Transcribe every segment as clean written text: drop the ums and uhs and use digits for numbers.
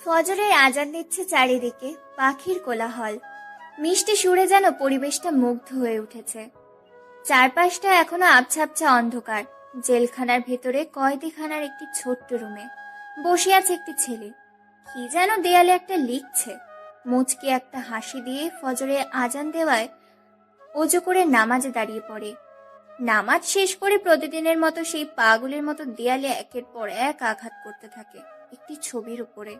ফজরের আজান দিচ্ছে চারিদিকে, পাখির কোলাহল মিষ্টি সুরে যেন পরিবেশটা মুগ্ধ হয়ে উঠেছে। চারপাশটা এখনো আবছা আবছা অন্ধকার। জেলখানার ভেতরে কয়েদিখানার একটি ছোট্ট রুমে বসে আছে একটি ছেলে। কি যেন দেয়ালে একটা লিখছে। মুচকি একটা হাসি দিয়ে ফজরে আজান দেওয়ায় অজু করে নামাজে দাঁড়িয়ে পড়ে। নামাজ শেষ করে প্রতিদিনের মতো সেই পাগলের মতো দেয়ালে একের পর এক আঘাত করতে থাকে একটি ছবির উপরে।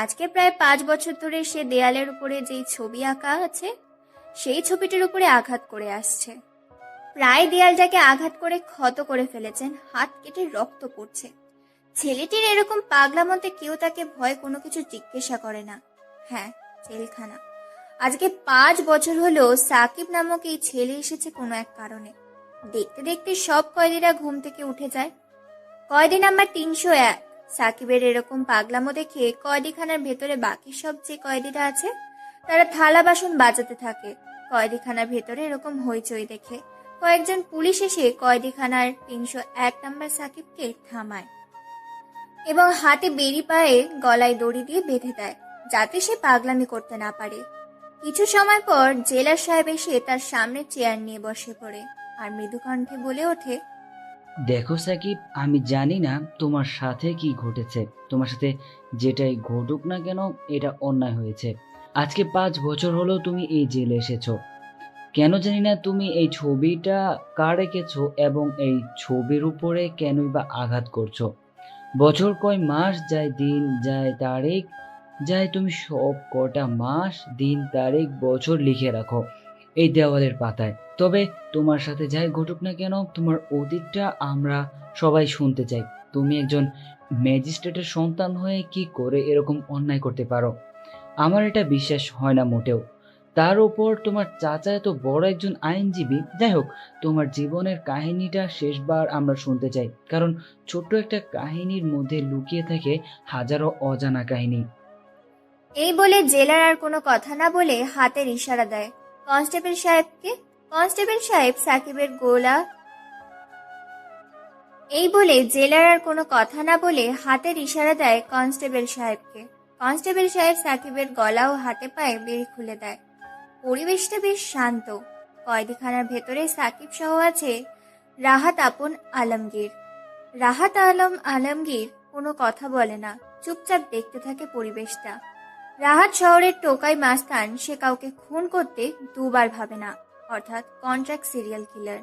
আজকে প্রায় 5 বছর ধরে সে দেয়ালের উপরে যেই ছবি আঁকা আছে সেই ছবিটির উপরে আঘাত করে আসছে। প্রায় দেয়ালটাকে আঘাত করে ক্ষত করে ফেলেছেন, হাত কেটে রক্ত পড়ছে। ছেলেটির এরকম পাগলামতে কেউ তাকে ভয় কোনো কিছু জিজ্ঞাসা করে না। হ্যাঁ, জেলখানা। আজকে 5 বছর হলো সাকিব নামক এই ছেলে এসেছে কোনো এক কারণে। দেখতে দেখতে সব কয়েদিরা ঘুম থেকে উঠে যায়। কয়েদি নাম্বার 301। সাকিবের এরকম পাগলামো দেখে কয়েদিখানার ভেতরে বাকি সব যে কয়েদিরা আছে তারা থালা বাসন বাজাতে থাকে। কয়েদিখানার ভেতরে এরকম হইচই দেখে কয়েকজন পুলিশ এসে কয়েদিখানার 301 নাম্বার সাকিবকে থামায় এবং হাতে বেরি পায়ে গলায় দড়ি দিয়ে বেঁধে দেয় যাতে সে পাগলামি করতে না পারে। কিছু সময় পর জেলার সাহেব এসে তার সামনে চেয়ার নিয়ে বসে পড়ে আর মৃদু কণ্ঠে বলে ওঠে, দেখো সাকিব, আমি জানি না তোমার সাথে কি ঘটেছে। তোমার সাথে যেটাই ঘটুক না কেন, এটা অন্যায় হয়েছে। আজকে 5 বছর হলো তুমি এই জেলে এসেছো। কেন জানি না তুমি এই ছবিটা কার এঁকেছো এবং এই ছবির উপরে কেনই বা আঘাত করছো। বছর কয় মাস যায়, দিন যায়, তারিখ যায়, তুমি সব কটা মাস, দিন, তারিখ, বছর লিখে রাখো এই দেওয়ালের পাতায়। তবে তোমার সাথে যাই ঘটুক না কেন, তোমার অতীতটা আমরা সবাই শুনতে চাই। তুমি একজন ম্যাজিস্ট্রেটের সন্তান হয়ে কি করে এরকম অন্যায় করতে পারো? আমার এটা বিশ্বাস হয় না মোটেও। তার উপর তোমার চাচা এত বড় একজন আইনজীবী। যাই হোক, তোমার জীবনের কাহিনীটা শেষবার আমরা শুনতে চাই, কারণ ছোট্ট একটা কাহিনীর মধ্যে লুকিয়ে থাকে হাজারো অজানা কাহিনী। এই বলে জেলার আর কোনো কথা না বলে হাতের ইশারা দেয় কনস্টেবল সাহেবকে। কনস্টেবল সাহেব সাকিবের গোলা এই বলে জেলার আর কোনো কথা না বলে হাতের ইশারা দেয় কনস্টেবল সাহেবকে। কনস্টেবল সাহেব সাকিবের গলা ও হাতে পায়ে বেড়ি খুলে দেয়। পরিবেশটা বেশ শান্ত। কয়েদিখানার ভেতরে সাকিব সহ আছে রাহাত আপন আলমগীর। রাহাত আলমগীর কোনো কথা বলে না, চুপচাপ দেখতে থাকে পরিবেশটা। রাহাত শহরের টোকাই মাস্তান, সে কাউকে খুন করতে দুবার ভাবে না, অর্থাৎ কন্ট্রাক্ট সিরিয়াল কিলার।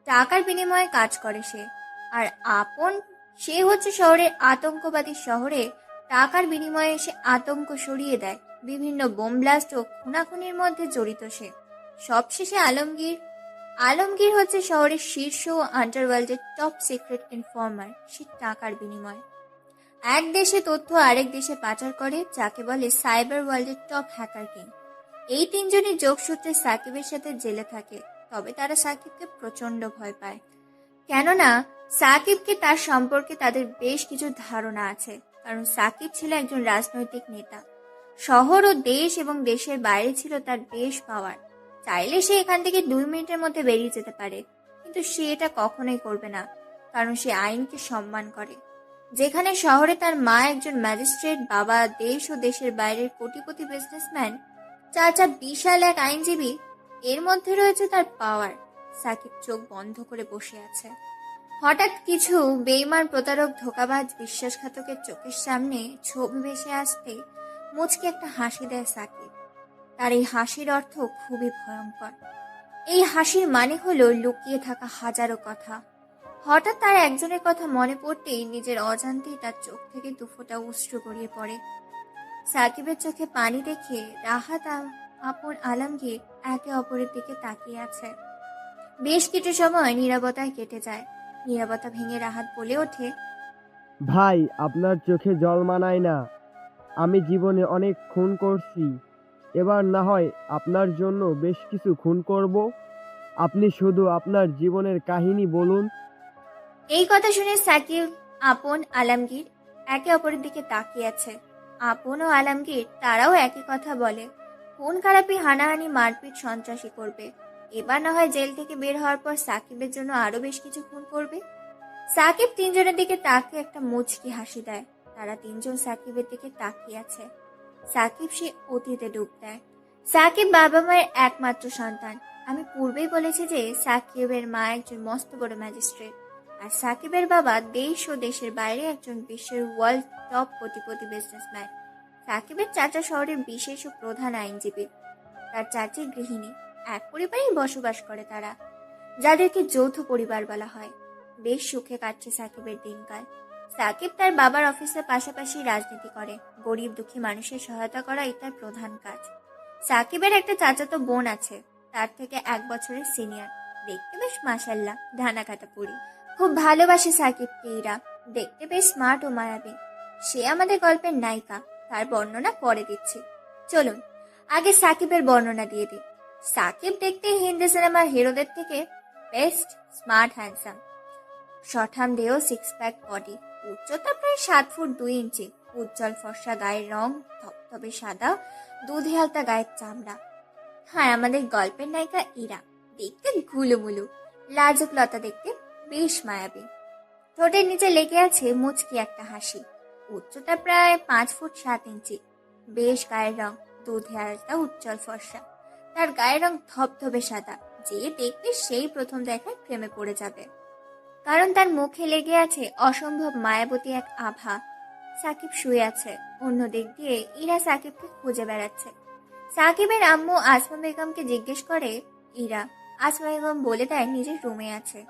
টাকার বিনিময়ে কাজ করে সে। আর আপন, সে হচ্ছে শহরের আতঙ্কবাদী। শহরে টাকার বিনিময়ে সে আতঙ্ক সরিয়ে দেয়। বিভিন্ন বোম ব্লাস্ট ও খুনাখুনির মধ্যে জড়িত সে। সবশেষে আলমগীর হচ্ছে শহরের শীর্ষ ও আন্ডারওয়ার্ল্ডের টপ সিক্রেট ইনফর্মার। সে টাকার বিনিময় এক দেশে তথ্য আরেক দেশে পাচার করে, যাকে বলে সাইবার ওয়ার্ল্ডের টপ হ্যাকার কিং। এই তিনজনই যোগসূত্রে সাকিবের সাথে জেলে থাকে। তবে তারা সাকিবকে প্রচন্ড ভয় পায়, কেননা সাকিবকে তার সম্পর্কে তাদের বেশ কিছু ধারণা আছে। কারণ সাকিব ছিল একজন রাজনৈতিক নেতা। শহর ও দেশ এবং দেশের বাইরে ছিল তার বেশ পাওয়ার। চাইলে সে এখান থেকে 2 মিনিটের মধ্যে বেরিয়ে যেতে পারে, কিন্তু সে এটা কখনোই করবে না, কারণ সে আইনকে সম্মান করে। যেখানে শহরে তার মা একজন ম্যাজিস্ট্রেট, বাবা দেশ ও দেশের বাইরের কোটিপতি বিজনেসম্যান, চাচা বিশাল এক আইনজীবী, এর মধ্যে রয়েছে তার পাওয়ার। সাকিব চোখ বন্ধ করে বসে আছে। হঠাৎ কিছু বেইমান, প্রতারক, ধোঁকাবাজ, বিশ্বাসঘাতকের চোখের সামনে ছবি ভেসে আসতে মুচকি একটা হাসি দেয় সাকিব। তার এই হাসির অর্থ খুবই ভয়ঙ্কর। এই হাসির মানে হলো লুকিয়ে থাকা হাজারো কথা। হঠাৎ তার একজনের কথা মনে পড়তেই নিজের অজান্তেই তার চোখ থেকে দুফোঁটা অশ্রু গড়িয়ে পড়ে। সাকিবের চোখে পানি দেখে রাহাত আপন আলমগীর একে অপরের দিকে তাকিয়ে আছে। বেশ কিছু সময় নীরবতায় কেটে যায়। নীরবতা ভেঙে রাহাত বলে ওঠে, ভাই, আপনার চোখে জল মানায় না। আমি জীবনে অনেক খুন করছি। এবার না হয় আপনার জন্য বেশ কিছু খুন করব। আপনি শুধু আপনার জীবনের কাহিনী বলুন। এই কথা শুনে সাকিব, আপন, আলমগীর একে অপরের দিকে তাকিয়ে আছে। আপন ও আলমগীর তারাও একই কথা বলে, খুন খারাপি, হানাহানি, মারপিট, সন্ত্রাসী করবে। এবার না হয় জেল থেকে বের হওয়ার পর সাকিবের জন্য আরো বেশ কিছু খুন করবে। সাকিব তিনজনের দিকে তাকিয়ে একটা মুচকি হাসি দেয়। তারা তিনজন সাকিবের দিকে তাকিয়ে আছে। সাকিব সে অতীতে ডুব দেয়। সাকিব বাবা মায়ের একমাত্র সন্তান। আমি পূর্বেই বলেছি যে সাকিবের মা একজন মস্ত বড় ম্যাজিস্ট্রেট, আর সাকিবের বাবা দেশ ও দেশের বাইরে একজন বিশ্বের ওয়ার্ল্ড টপ কোটিপতি বিজনেসম্যান। সাকিবের চাচা শহরের বিশেষ ও প্রধান আইনজীবী, তার চাচি গৃহিণী। এক পরিবারেই বসবাস করে তারা, যাদেরকে যৌথ পরিবার বলা হয়। বেশ সুখে কাটছে সাকিবের দিনকাল। সাকিব তার বাবার অফিসের পাশাপাশি রাজনীতি করে। গরিব দুঃখী মানুষের সহায়তা করাই তার প্রধান কাজ। সাকিবের একটা চাচাতো বোন আছে, তার থেকে 1 বছরের সিনিয়র। দেখতে বেশ মাশাল্লাহ, ঢানা কাটা পুরি। খুব ভালোবাসে সাকিবকে ইরা। দেখতে বেশ স্মার্ট ও মায়াবী। সে আমাদের গল্পের নায়িকা। তার বর্ণনা পরে দিচ্ছি। চলুন আগে সাকিবের বর্ণনা দিয়ে দিই। সাকিব দেখতে হিন্দি সিনেমার হিরোদের থেকে বেস্ট, স্মার্ট, হ্যান্ডসাম। শঠাম দেহ, 6 প্যাক বডি, উচ্চতা প্রায় 7 ফুট 2 ইঞ্চি, উজ্জ্বল ফর্সা গায়ের রং, ধবধবে সাদা, দুধে হালতা গায়ের চামড়া। হ্যাঁ, আমাদের গল্পের নায়িকা ইরা। দেখতে ঘুলুমুলু, লাজুক লতা, দেখতে বেশ মায়াবী। ঠোঁটের নিচে লেগে আছে মুচকি একটা হাসি। উচ্চতা প্রায় 5 ফুট 7 ইঞ্চি, বেশ গায়ের রং, দুধে হালতা, উজ্জ্বল ফর্সা। তার গায়ের রং ধবধবে সাদা। যে দেখবে সেই প্রথম দেখায় প্রেমে পড়ে যাবে, কারণ তার মুখে লেগে আছে অসম্ভব মায়াবতী এক আভা। সাকিব শুয়ে আছে, অন্য দিক দিয়ে ইরা সাকিবকে খুঁজে বেড়াচ্ছে। সাকিবের আম্মু আসমা বেগমকে জিজ্ঞেস করে ইরা। আসমা বেগম বলে দেয় নিজের রুমে আছে।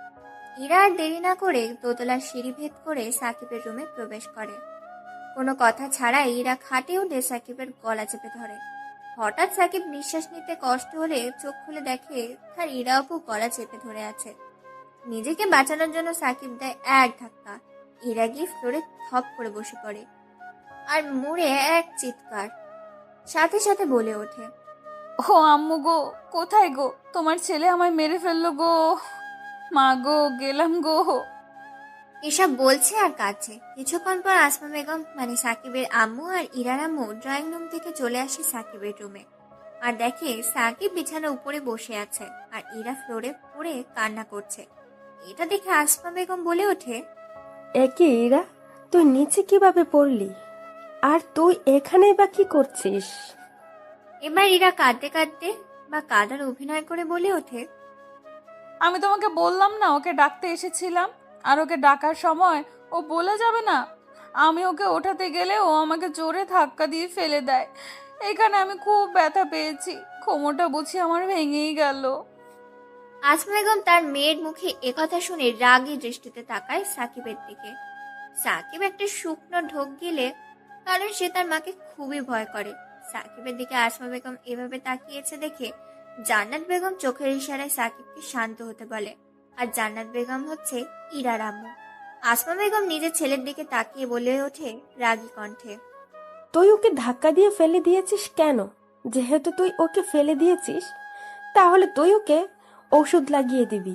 ইরা আর দেরি না করে দোতলার সিঁড়ি ভেদ করে সাকিবের রুমে প্রবেশ করে। কোনো কথা ছাড়াই ইরা খাটে উঠে সাকিবের গলা চেপে ধরে। হঠাৎ সাকিব নিঃশ্বাস নিতে কষ্ট হলে চোখ খুলে দেখে তার ইরা আপু গলা চেপে ধরে আছে। নিজেকে বাঁচানোর জন্য সাকিব দেয় এক ধাক্কা। ইরা গিয়ে ফ্লোরে থপ করে বসে পড়ে আর মুড়ে এক চিৎকার। সাথে সাথে বলে ওঠে, ও আম্মু গো, কোথায় গো? তোমার ছেলে আমায় মেরে ফেললো গো। মা গো, গেলাম গো। এসব বলছে আর কাঁদছে। কিছুক্ষণ পর আসমা বেগম মানে সাকিবের আম্মু আর ইরার আম্মু ড্রয়িং রুম থেকে চলে আসে সাকিবের রুমে, আর দেখে সাকিব বিছানার উপরে বসে আছে আর ইরা ফ্লোরে পড়ে কান্না করছে। এটা দেখে আসমা বেগম বলে ওঠে, একে ইরা, তুই নিচে কিভাবে পড়লি? আর তুই এখানেই বা কি করছিস? এবার ইরা কাঁদতে কাঁদতে বা কাঁদার অভিনয় করে বলে ওঠে, আমি তোমাকে বললাম না ওকে ডাকতে এসেছিলাম, আর ওকে ডাকার সময় ও বলে যাবে না। আমি ওকে ওঠাতে গেলে ও আমাকে জোরে ধাক্কা দিয়ে ফেলে দেয়। এখানে আমি খুব ব্যথা পেয়েছি, কোমরটা বুঝি আমার ভেঙেই গেল। আসমা বেগম তার মেয়ের মুখে একথা শুনে রাগী দৃষ্টিতে তাকায় সাকিবের দিকে। সাকিব একটা শুকনো ঢোক গিলে, কারণ সে তার মাকে খুবই ভয় করে। সাকিবের দিকে আসমা বেগম এভাবে তাকিয়েছে দেখে জান্নাত বেগম চোখের ইশারায় সাকিবকে শান্ত হতে বলে। আর জান্নাত বেগম হচ্ছে ইরার আম্মু। আসমা বেগম নিজের ছেলের দিকে তাকিয়ে বলে ওঠে রাগী কণ্ঠে, তুই ওকে ধাক্কা দিয়ে ফেলে দিয়েছিস কেন? যেহেতু তুই ওকে ফেলে দিয়েছিস, তাহলে তুই ওকে ওষুধ লাগিয়ে দিবি।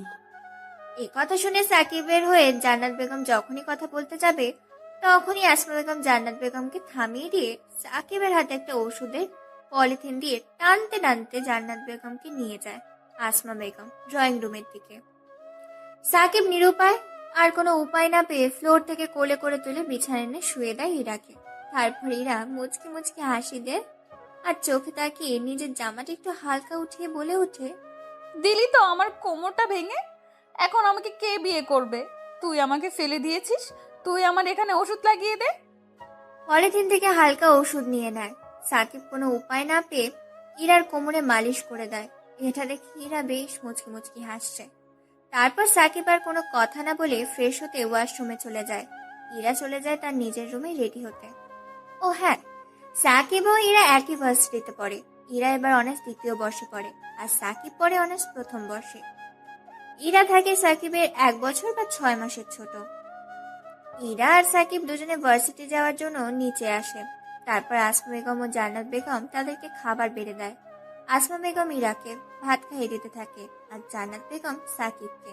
এই কথা শুনে সাকিবের হয়ে জান্নাত বেগম যখনই কথা বলতে যাবে, তখনই আসমা বেগম জান্নাত বেগমকে থামিয়ে দিয়ে সাকিবের হাতে একটা ওষুধের পলিথিন দিয়ে টানতে টানতে জান্নাত বেগমকে নিয়ে যায় আসমা বেগম ড্রয়িং রুমের দিকে। সাকিব নিরুপায়, আর কোনো উপায় না পেয়ে ফ্লোর থেকে কোলে করে তুলে বিছানায় এনে শুয়ে দেয় ইরাকে। তারপর ইরা মুচকি মুচকি হাসি দেয় আর চোখে তাকিয়ে নিজের জামাটা একটু হালকা উঠিয়ে বলে ওঠে, দিলি তো আমার কোমরটা ভেঙে। এখন আমাকে কে বিয়ে করবে? তুই আমাকে ফেলে দিয়েছিস, তুই আমার এখানে ওষুধ লাগিয়ে দে। পলিথিন থেকে হালকা ওষুধ নিয়ে নেয়। সাকিব কোনো উপায় না পেয়ে ইরার কোমরে মালিশ করে দেয়। এটা দেখে ইরা বেশ মুচকি মুচকি হাসছে। তারপর সাকিব আর কোনো কথা না বলে ফ্রেশ হতে ওয়াশরুমে চলে যায়। ইরা চলে যায় তার নিজের রুমে রেডি হতে। ও হ্যাঁ, সাকিব ও ইরা একই ভার্সিটিতে পড়ে। ইরা এবার অনার্স 2য় বর্ষে পড়ে আর সাকিব পড়ে অনার্স 1ম বর্ষে। ইরা থাকে সাকিবের 1 বছর বা 6 মাসের ছোট। ইরা আর সাকিব দুজনে ভার্সিটি যাওয়ার জন্য নিচে আসে। তারপর আসমা বেগম ও জান্নাত বেগম তাদেরকে খাবার বেড়ে দেয়। আসমা বেগম ইরাকে ভাত খাইয়ে দিতে থাকে আর জান্নাত বেগম সাকিবকে।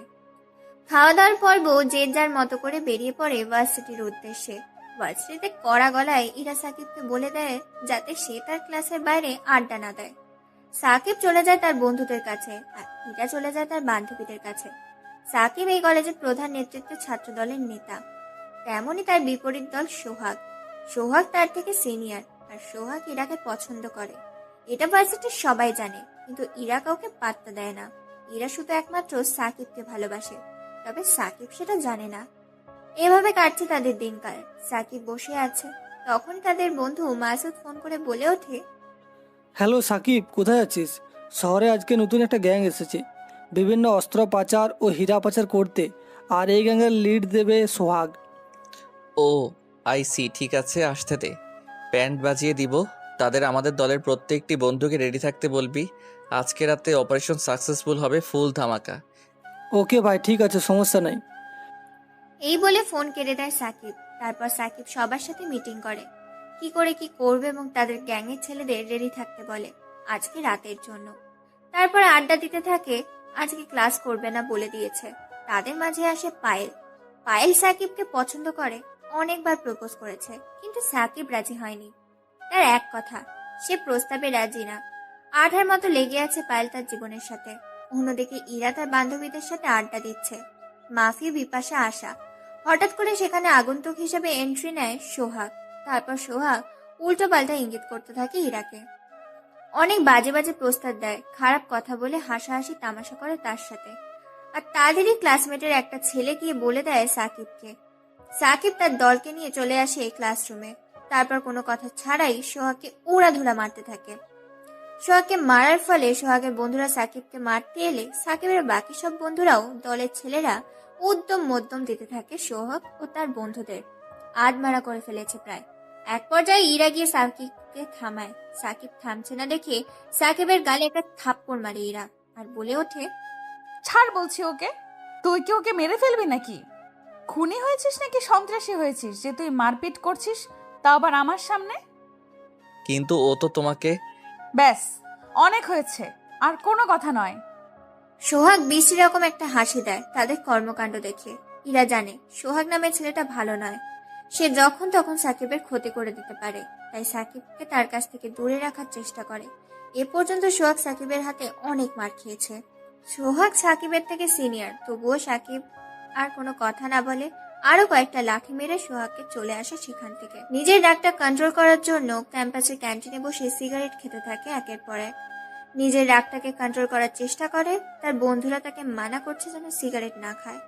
খাওয়া দাওয়ার পর্ব যে যার মতো করে বেরিয়ে পড়ে ভার্সিটির উদ্দেশ্যে। ভার্সিটিতে কড়া গলায় ইরা সাকিবকে বলে দেয় যাতে সে তার ক্লাসের বাইরে আড্ডা না দেয়। সাকিব চলে যায় তার বন্ধুদের কাছে আর ইরা চলে যায় তার বান্ধবীদের কাছে। সাকিব এই কলেজের প্রধান নেতৃত্ব ছাত্র দলের নেতা। তেমনই তার বিপরীত দল সোহাগ। সোহাগ তার থেকে সিনিয়র, আর সোহাগ ইরাকে পছন্দ করে। এটা ভার্সিটির সবাই জানে, কিন্তু ইরা কাউকে পাত্তা দেয় না। ইরা শুধু একমাত্র সাকিবকে ভালোবাসে, তবে সাকিব সেটা জানে না। এভাবে কাটছে তাদের দিনকাল। সাকিব বসে আছে, তখন তাদের বন্ধু মাসুদ ফোন করে বলে ওঠে, হ্যালো সাকিব, কোথায় আছিস? শহরে আজকে নতুন একটা গ্যাং এসেছে বিভিন্ন অস্ত্র পাচার ও হীরা পাচার করতে, আর এই গ্যাংয়ের লিড দেবে সোহাগ। ও আইসি, ঠিক আছে, আসতে দে। ব্যান্ড বাজিয়ে দিব। তাদের আমাদের দলের প্রত্যেকটি বন্ধুকে রেডি থাকতে বলবি। আজকে রাতে অপারেশন সাকসেসফুল হবে, ফুল ধামাকা। ওকে ভাই, ঠিক আছে, সমস্যা নাই। এই বলে ফোন কেটে দেয় সাকিব। তারপর সাকিব সবার সাথে মিটিং করে, কি করে কি করবে এবং তাদের গ্যাংয়ের ছেলেদের রেডি থাকতে বলে আজকে রাতের জন্য। তারপর আড্ডা দিতে থাকে। আজকে ক্লাস করবে না বলে দিয়েছে। তাদের মাঝে আসে পায়েল। পায়েল সাকিবকে পছন্দ করে, অনেকবার প্রপোজ করেছে, কিন্তু সাকিব রাজি হয়নি। তার এক কথা, সে প্রস্তাবে রাজি না। আঠার মতো লেগে আছে পায়েল তার জীবনের সাথে। অন্যদিকে ইরা তার বান্ধবীদের সাথে আড্ডা দিচ্ছে। মাফি, বিপাশা, আশা। হঠাৎ করে সেখানে আগন্তুক হিসেবে এন্ট্রি নেয় সোহাগ। তারপর সোহাগ উল্টো পাল্টা ইঙ্গিত করতে থাকে ইরাকে। অনেক বাজে বাজে প্রস্তাব দেয়, খারাপ কথা বলে হাসাহাসি তামাশা করে তার সাথে। আর তাদেরই ক্লাসমেটের একটা ছেলে গিয়ে বলে দেয় সাকিবকে। সাকিব তার দলকে নিয়ে চলে আসে এই ক্লাসরুমে। তারপর কোনো কথা ছাড়াই সোহাগকে উড়াধুরা মারতে থাকে। সোহাগকে মারার ফলে সোহাগের বন্ধুরা সাকিবকে মারতে এলে সাকিবের বাকি সব বন্ধুরাও, দলের ছেলেরা উদ্যম মধ্যম দিতে থাকে সোহাগ ও তার বন্ধুদের। আধমারা করে ফেলেছে প্রায়। এক পর্যায়ে ইরা গিয়ে সাকিবকে থামায়। সাকিব থামছে না দেখে সাকিবের গালে একটা থাপ্পড় মারে ইরা, আর বলে ওঠে, ছাড় বলছি ওকে। তুই কি ওকে মেরে ফেলবি নাকি? খুনি হয়েছিস নাকি সন্ত্রাসী হয়েছিস যে তুই মারপিট করছিস, তা আবার আমার সামনে? কিন্তু ও তো তোমাকে। ব্যাস, অনেক হয়েছে, আর কোনো কথা নয়। সোহাগ বিশ্রী রকম একটা হাসি দেয় তাদের কর্মকাণ্ড দেখে। ইরা জানে সোহাগ নামের ছেলেটা ভালো নয়। সে যখন তখন সাকিবের ক্ষতি করে দিতে পারে, তাই সাকিবকে তার কাছ থেকে দূরে রাখার চেষ্টা করে। এ পর্যন্ত সোহাগ সাকিবের হাতে অনেক মার খেয়েছে। সোহাগ সাকিবের থেকে সিনিয়র, তবুও সাকিব আর কোনো কথা না বলে আরো কয়েকটা লাঠি মেরে সোহাগকে চলে আসে সেখান থেকে। নিজের রাগটা কন্ট্রোল করার জন্য ক্যাম্পাসের ক্যান্টিনে বসে সিগারেট খেতে থাকে একের পর এক। নিজের রাগটাকে কন্ট্রোল করার চেষ্টা করে। তার বন্ধুরা তাকে মানা করছে যেন সিগারেট না খায়।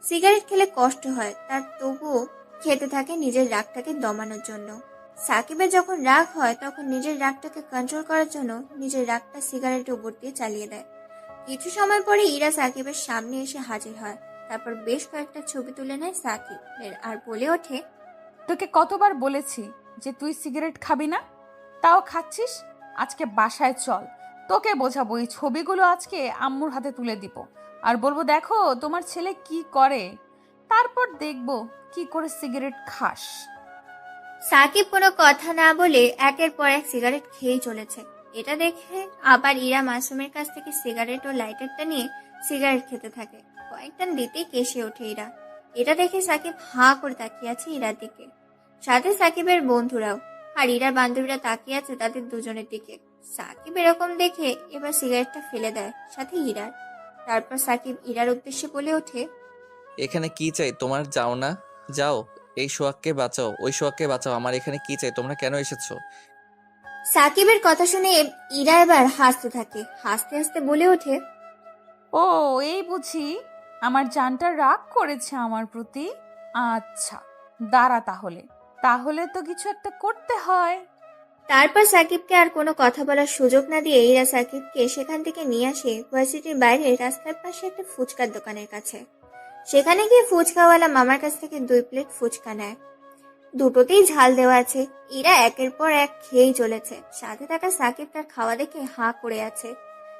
সিগারেট খেলে কষ্ট হয় তার, তবুও খেতে থাকে নিজের রাগটাকে দমানোর জন্য। সাকিবের যখন রাগ হয় তখন নিজের রাগটাকে কন্ট্রোল করার জন্য নিজের রাগটা সিগারেটের উপর দিয়ে চালিয়ে দেয়। কিছু সময় পরে ইরা সাকিবের সামনে এসে হাজির হয়। তারপর বেশ কয়েকটা ছবি তুলে নেয় সাকিবের, আর বলে ওঠে, তোকে কতবার বলেছি যে তুই সিগারেট খাবি না, তাও খাচ্ছিস। আজকে বাসায় চল, তোকে বোঝাবো। এই ছবিগুলো আজকে আম্মুর হাতে তুলে দিব, আর বলবো দেখো তোমার ছেলে কি করে, তারপর দেখবো কি করে সিগারেট খাস। সাকিব কোনো কথা না বলে একের পর এক সিগারেট খেয়েই চলেছে। এটা দেখে আবার ইরা মাসুমের কাছ থেকে সিগারেট ও লাইটারটা নিয়ে সিগারেট খেতে থাকে। কয়েকটান দিতেই কেসে ওঠে ইরা। এটা দেখে সাকিব হাঁ করে তাকিয়ে আছে ইরার দিকে, সাথে সাকিবের বন্ধুরাও। আর ইরার বান্ধবীরা তাকিয়ে আছে তাদের দুজনের দিকে। সাকিব এরকম দেখে এবার সিগারেটটা ফেলে দেয়, সাথে ইরার। তারপর সাকিব ইরার উদ্দেশ্যে বলে ওঠে, এখানে কি চাই তোমার? যাও না, যাও। এই সোহাগকে বাঁচাও, ওই সোহাগকে বাঁচাও। আমার এখানে কি চাই? তোমরা কেন এসেছো? সাকিবের কথা শুনে ইরা এবার হাসতে থাকে। হাসতে হাসতে বলে ওঠে, ও এই বুঝি আমার জানটা রাগ করেছে আমার প্রতি। আচ্ছা দাঁড়া, তাহলে তাহলে তো কিছু একটা করতে হয়। তারপর সাকিবকে আর কোনো কথা বলার সুযোগ না দিয়ে ইরা সাকিবকে সেখান থেকে নিয়ে আসে ভার্সিটির বাইরে রাস্তার পাশে একটা ফুচকার দোকানের কাছে। সেখানে গিয়ে ফুচকাওয়ালা মামার কাছ থেকে 2 প্লেট ফুচকা নেয়। দুটোতেই ঝাল দেওয়া আছে। ইরা একের পর এক খেয়েই চলেছে। সাথে থাকা সাকিব তার খাওয়া দেখে হাঁ করে আছে।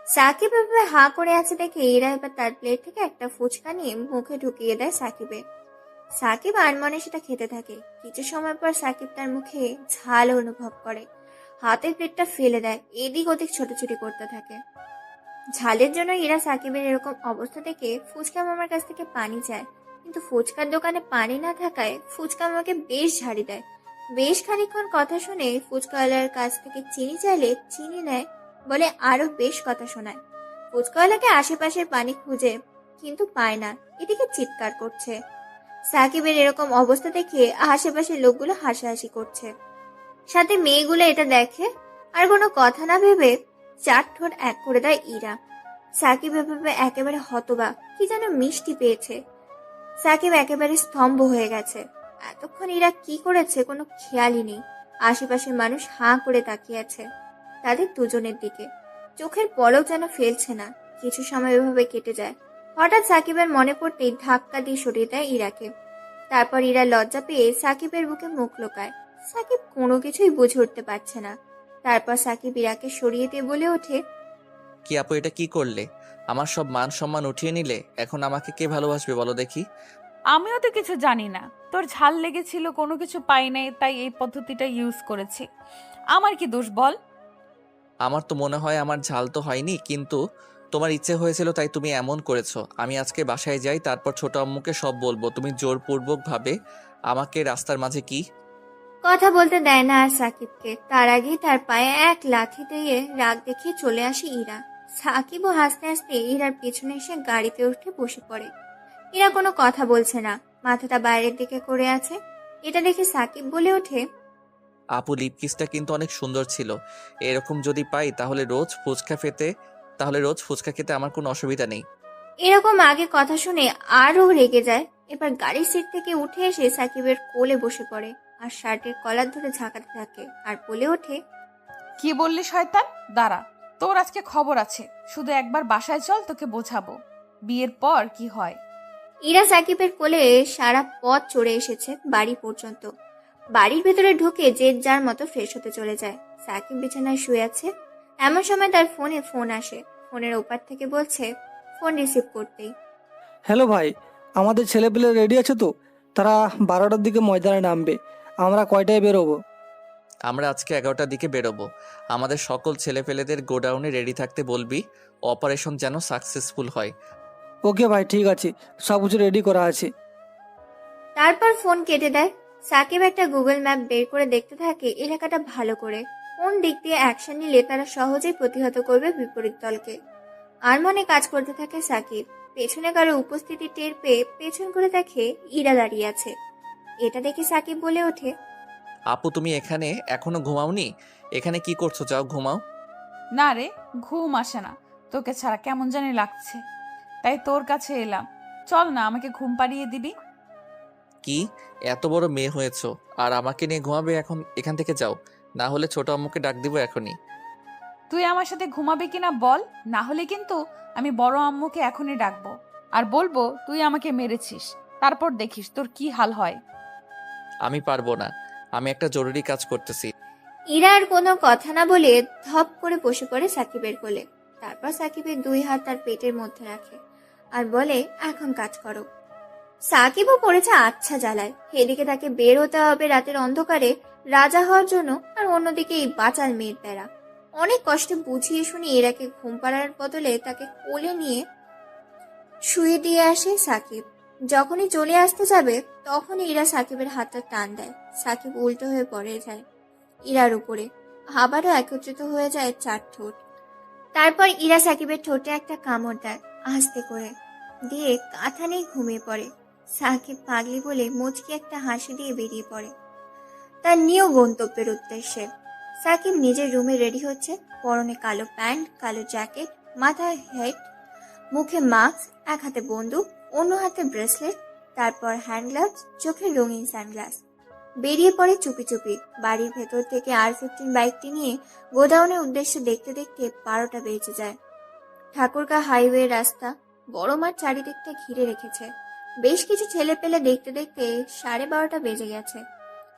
সাকিব এভাবে হাঁ করে আছে দেখে ইরা এবার তার প্লেট থেকে একটা ফুচকা নিয়ে মুখে ঢুকিয়ে দেয় সাকিবের। সাকিব আনমনে সেটা খেতে থাকে। কিছু সময় পর সাকিব তার মুখে ঝাল অনুভব করে, হাতের প্লেটটা ফেলে দেয়, এদিক ওদিক ছোটাছুটি করতে থাকে। ঝালের জন্য ইরা সাকিবের এরকম অবস্থা দেখে ফুচকা মামার কাছ থেকে পানি চায়, কিন্তু ফুচকার দোকানে পানি না থাকায় ফুচকা মামাকে বেশ ঝাড়ি দেয়। বেশ খানিকক্ষণ কথা শুনে ফুচকাওয়ালার কাছ থেকে চিনি চাইলে চিনি নেয়, বলে আরো বেশ কথা শোনায়। ফুচকাওয়ালাকে আশেপাশের পানি খুঁজে কিন্তু পায় না, এদিকে চিৎকার করছে। সাকিবের এরকম অবস্থা দেখে আশেপাশের লোকগুলো হাসাহাসি করছে, সাথে মেয়েগুলো এটা দেখে। আর কোনো কথা না ভেবে চার ঠোঁট এক করে দেয় ইরা। সাকিব এভাবে একেবারে হতবাক, কি যেন মিষ্টি পেয়েছে। সাকিব একেবারে স্তম্ভ হয়ে গেছে। এতক্ষণ ইরা কি করেছে কোনো খেয়ালই নেই। আশেপাশের মানুষ হাঁ করে তাকিয়ে আছে তাদের দুজনের দিকে, চোখের পলক যেন ফেলছে না। কিছু সময় এভাবে কেটে যায়। হঠাৎ সাকিবের মনে পড়তেই ধাক্কা দিয়ে সরিয়ে দেয় ইরাকে। তারপর ইরা লজ্জা পেয়ে সাকিবের বুকে মুখ লোকায়। সাকিব কোনো কিছুই বুঝে উঠতে পারছে না। তারপর সাকিব ইরাকে সরিয়ে দিয়ে বলে ওঠে, কি আপু, এটা কি করলে? আমার সব মান সম্মান উঠিয়ে নিলে। এখন আমাকে কে ভালোবাসবে বলো দেখি? আমিও তো কিছু জানি না, তোর ঝাল লেগেছিল, কোনো কিছু পাই নাই, তাই এই পদ্ধতিটা ইউজ করেছি। আমার কি দোষ বল? আমার তো মনে হয় আমার ঝাল তো হয়নি, কিন্তু তোমার ইচ্ছে হয়েছিল তাই তুমি এমন করেছো। আমি আজকে বাসায় যাই, তারপর ছোট আম্মুকে সব বলবো তুমি জোরপূর্বক ভাবে আমাকে রাস্তার মাঝে কি। কথা বলতে দেয় না আর সাকিবকে। তার আগেই তার পায়ে এক লাথি দিয়ে রাগ দেখিয়ে চলে আসে ইরা। সাকিবও হাসতে হাসতে ইরার পেছনে এসে গাড়িতে উঠে বসে পড়ে। ইরা কোনো কথা বলছে না, মাথাটা বাইরের দিকে করে আছে। এটা দেখে সাকিব বলে ওঠে, আপু, লিপকিসটা কিন্তু অনেক সুন্দর ছিল। এরকম যদি পাই তাহলে রোজ ফুচকা খেতে আমার কোনো অসুবিধা নেই। এরকম আগে কথা শুনে আরও রেগে যায়। এবার গাড়ির সিট থেকে উঠে এসে সাকিবের কোলে বসে পড়ে আর শার্টের কলার ধরে ঝাঁকাতে থাকে আর বলে ওঠে, কি বললি শয়তান? দাঁড়া, তোর আজকে খবর আছে। শুধু একবার বাসায় চল, তোকে বোঝাবো বিয়ের পর কি হয়। ইরা সাকিবের কোলে সারা পথ চড়ে এসেছে বাড়ি পর্যন্ত। বাড়ির ভেতরে ঢুকে যে যার মতো ফ্রেশ হতে চলে যায়। সাকিব বিছানায় শুয়ে আছে। এমন সময় তার ফোনে ফোন আসে। ফোনের ওপার থেকে বলছে, ফোন রিসিভ করতেই, হ্যালো ভাই, আমাদের ছেলেপেলে রেডি আছে তো? তারা 12টার দিকে ময়দানে নামবে। আমরা কয়টায় বেরোবো? আমরা আজকে 11টার দিকে বেরোবো। আমাদের সকল ছেলেপেলেদের গোডাউনে রেডি থাকতে বলবি, অপারেশন যেন সাকসেসফুল হয়। ওকে ভাই, ঠিক আছে, সব কিছু রেডি করা আছে। তারপর ফোন কেটে দেয়। সাকিব একটা গুগল ম্যাপ বের করে দেখতে থাকে এলাকাটা ভালো করে, কোন দিক দিয়ে অ্যাকশন নিলে তারা সহজেই প্রতিহত করবে বিপরীত দলকে। আর মনে কাজ করতে থাকে সাকিব। পেছনে কারো উপস্থিতি টের পেয়ে পেছন করে দেখে ইরা দাঁড়িয়ে আছে। এটা দেখে সাকিব বলে ওঠে, আপু, তুমি এখানে এখনো ঘুমাওনি? এখানে কি করছো? যাও ঘুমাও। না রে, ঘুম আসে না, তোকে ছাড়া কেমন জানি লাগছে, তাই তোর কাছে এলাম। চল না, আমাকে ঘুম পাড়িয়ে দিবি। কি, এত বড় মেয়ে হয়েছো আর আমাকে নিয়ে ঘুমাবে? এখন এখান থেকে যাও, না হলে ছোট আম্মুকে ডাক দিব এখনই। তুই আমার সাথে ঘুমাবি কিনা বল, না হলে কিন্তু আমি বড় আম্মুকে এখনই ডাকবো আর বলবো তুই আমাকে মেরেছিস। তারপর দেখিস তোর কি হাল হয়। আমি পারবো না, আমি একটা জরুরি কাজ করতেছি। ইরা আর কোনো কথা না বলে ধপ করে বসে পড়ে সাকিবের কোলে। তারপর সাকিবের দুই হাত তার পেটের মধ্যে রাখে আর বলে, এখন কাজ করো। সাকিবও পড়েছে আচ্ছা জ্বালায়। এদিকে তাকে বের হতে হবে রাতের অন্ধকারে রাজা হওয়ার জন্য, আর অন্যদিকে এই বাচাল মেয়ের প্যারা। অনেক কষ্টে বুঝিয়ে শুনিয়ে এরাকে ঘুম পাড়ার বদলে তাকে কোলে নিয়ে শুয়ে দিয়ে আসে সাকিব। যখনই চলে আসতে যাবে তখনই ইরা সাকিবের হাতটা টান দেয়। সাকিব উল্টো হয়ে পড়ে যায় ইরার উপরে। আবারও একত্রিত হয়ে যায় চার ঠোঁট। তারপর ইরা সাকিবের ঠোঁটে একটা কামড় দেয় আস্তে করে, দিয়ে কাঁথা নিয়ে ঘুমিয়ে পড়ে। সাকিব পাগলি বলে মুচকি একটা হাসি দিয়ে বেরিয়ে পড়ে তার নিয় গন্তব্যের উদ্দেশ্যে। সাকিব নিজের রুমে রেডি হচ্ছে। পরনে কালো প্যান্ট, কালো জ্যাকেট, মাথায় হেড, মুখে মাস্ক, এক হাতে বন্দুক, অন্য হাতে ব্রেসলেট, তারপর হ্যান্ড গ্লাভস, চোখে রঙিন সানগ্লাস। বেরিয়ে পড়ে চুপি চুপি। বাড়ির ভেতর থেকে R15 বাইকটি নিয়ে গোডাউনের উদ্দেশ্যে দেখতে দেখতে 12টা বেজে যায়। ঠাকুরগাঁ হাইওয়ে রাস্তা বড় মাঠ চারিদিকটা ঘিরে রেখেছে। বেশ কিছু ছেলে পেলে দেখতে দেখতে 12:30 বেজে গেছে।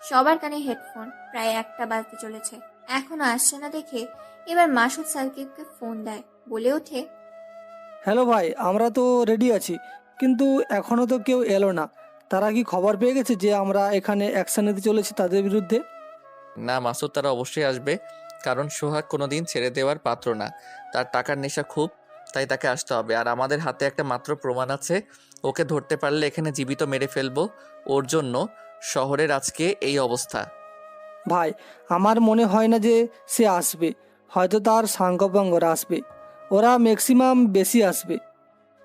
সবার কানে হেডফোন। প্রায় 1টা বাজতে চলেছে, এখনো আসছে না দেখে এবার মাসুদ সাকিবকে ফোন দেয়, বলে ওঠে, হ্যালো ভাই, আমরা তো রেডি আছি, কিন্তু এখনও তো কেউ এলো না। তারা কি খবর পেয়ে গেছে যে আমরা এখানে অ্যাকশন নিতে চলেছি তাদের বিরুদ্ধে? না মাসুদ, তারা অবশ্যই আসবে, কারণ সোহাগ কোনোদিন ছেড়ে দেওয়ার পাত্র না। তার টাকার নেশা খুব, তাই তাকে আসতে হবে। আর আমাদের হাতে একটা মাত্র প্রমাণ আছে, ওকে ধরতে পারলে এখানে জীবিত মেরে ফেলবো। ওর জন্য শহরের আজকে এই অবস্থা। ভাই, আমার মনে হয় না যে সে আসবে। হয়তো তার সাঙ্গপাঙ্গরা আসবে, ওরা ম্যাক্সিমাম বেশি আসবে।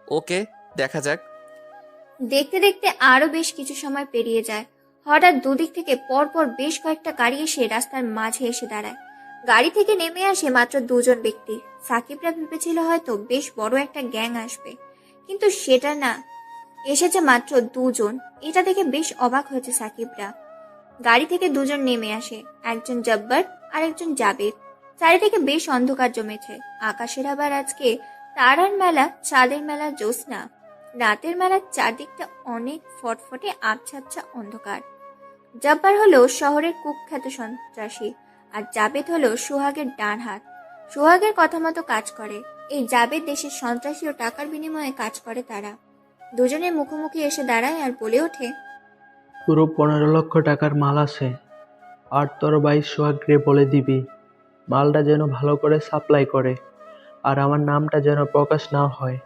ওকে, দেখা যাক। দেখতে দেখতে আরো বেশ কিছু সময় পেরিয়ে যায়। হঠাৎ দুদিক থেকে পরপর বেশ কয়েকটা গাড়ি এসে রাস্তার মাঝে এসে দাঁড়ায়। গাড়ি থেকে নেমে আসে মাত্র দুজন ব্যক্তি। সাকিবরা ভেবেছিল হয়তো বেশ বড় একটা গ্যাং আসবে, কিন্তু সেটা না, এসেছে মাত্র দুজন। এটা দেখে বেশ অবাক হয়েছে সাকিবরা। গাড়ি থেকে দুজন নেমে আসে, একজন জব্বার আর একজন জাবেদ। চারিদিকে বেশ অন্ধকার জমেছে। আকাশের আবার আজকে তারার মেলা, চাঁদের মেলা, জ্যোৎস্না। রাতের মেলার চারদিকটা অনেক ফটফটে আবছা আবছা অন্ধকার। জব্বার হলো শহরের কুখ্যাত সন্ত্রাসী, আর জাবেদ হলো সোহাগের ডান হাত। সোহাগের কথা মতো কাজ করে এই জাবেদ। দেশের সন্ত্রাসী ও টাকার বিনিময়ে কাজ করে তারা। দুজনের মুখোমুখি এসে দাঁড়ায় আর বলে ওঠে, পুরো 15 লক্ষ টাকার মাল আছে, আর তোর ভাই সোহাগরে বলে দিবি মালটা যেন ভালো করে সাপ্লাই করে, আর আমার নামটা যেন প্রকাশ না হয়,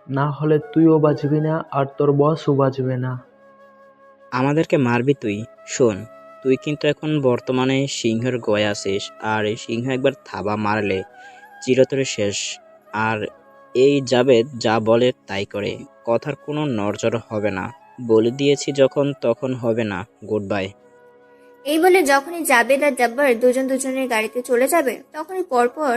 না হলে তুইও বাঁচবি না আর তোর বসও বাঁচবে না। আমাদেরকে মারবি তুই? শোন, তুই কিন্তু এখন বর্তমানে সিংহের গয়ে আছিস, আর এই সিংহ একবার থাবা মারলে চিরতরে শেষ। আর এই জাবেদ যা বলে তাই করে, কথার কোনো নড়চড় হবে না। বলে দিয়েছি যখন, তখন হবে না। Good bye. এই বলে যখনই জাবেদ আর জব্বার দুজন দুজনের গাড়িতে চলে যাবে, তখনই পরপর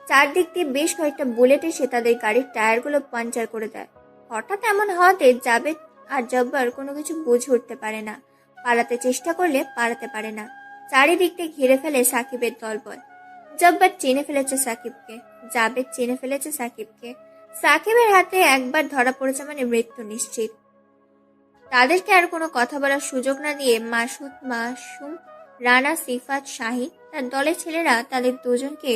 চারদিক দিয়ে বেশ কয়েকটা বুলেট এসে তাদের গাড়ির টায়ারগুলো পাঞ্চার করে দেয়। হঠাৎ এমন হওয়াতে জাবেদ আর জব্বার কোনো কিছু বুঝে উঠতে পারে না। পালাতে চেষ্টা করলে পালাতে পারে না। চারিদিক দিয়ে ঘিরে ফেলে সাকিবের দলবল। জব্বার চিনে ফেলেছে সাকিবকে, জাবেদ চিনে ফেলেছে সাকিবকে। সাকিবের হাতে একবার ধরা পড়েছে মানে মৃত্যু নিশ্চিত। তাদেরকে আর কোনো কথা বলার সুযোগ না দিয়ে মাসুদ, মাসুম, রানা, সিফাত, শাহিন তার দলের ছেলেরা তাদের দুজনকে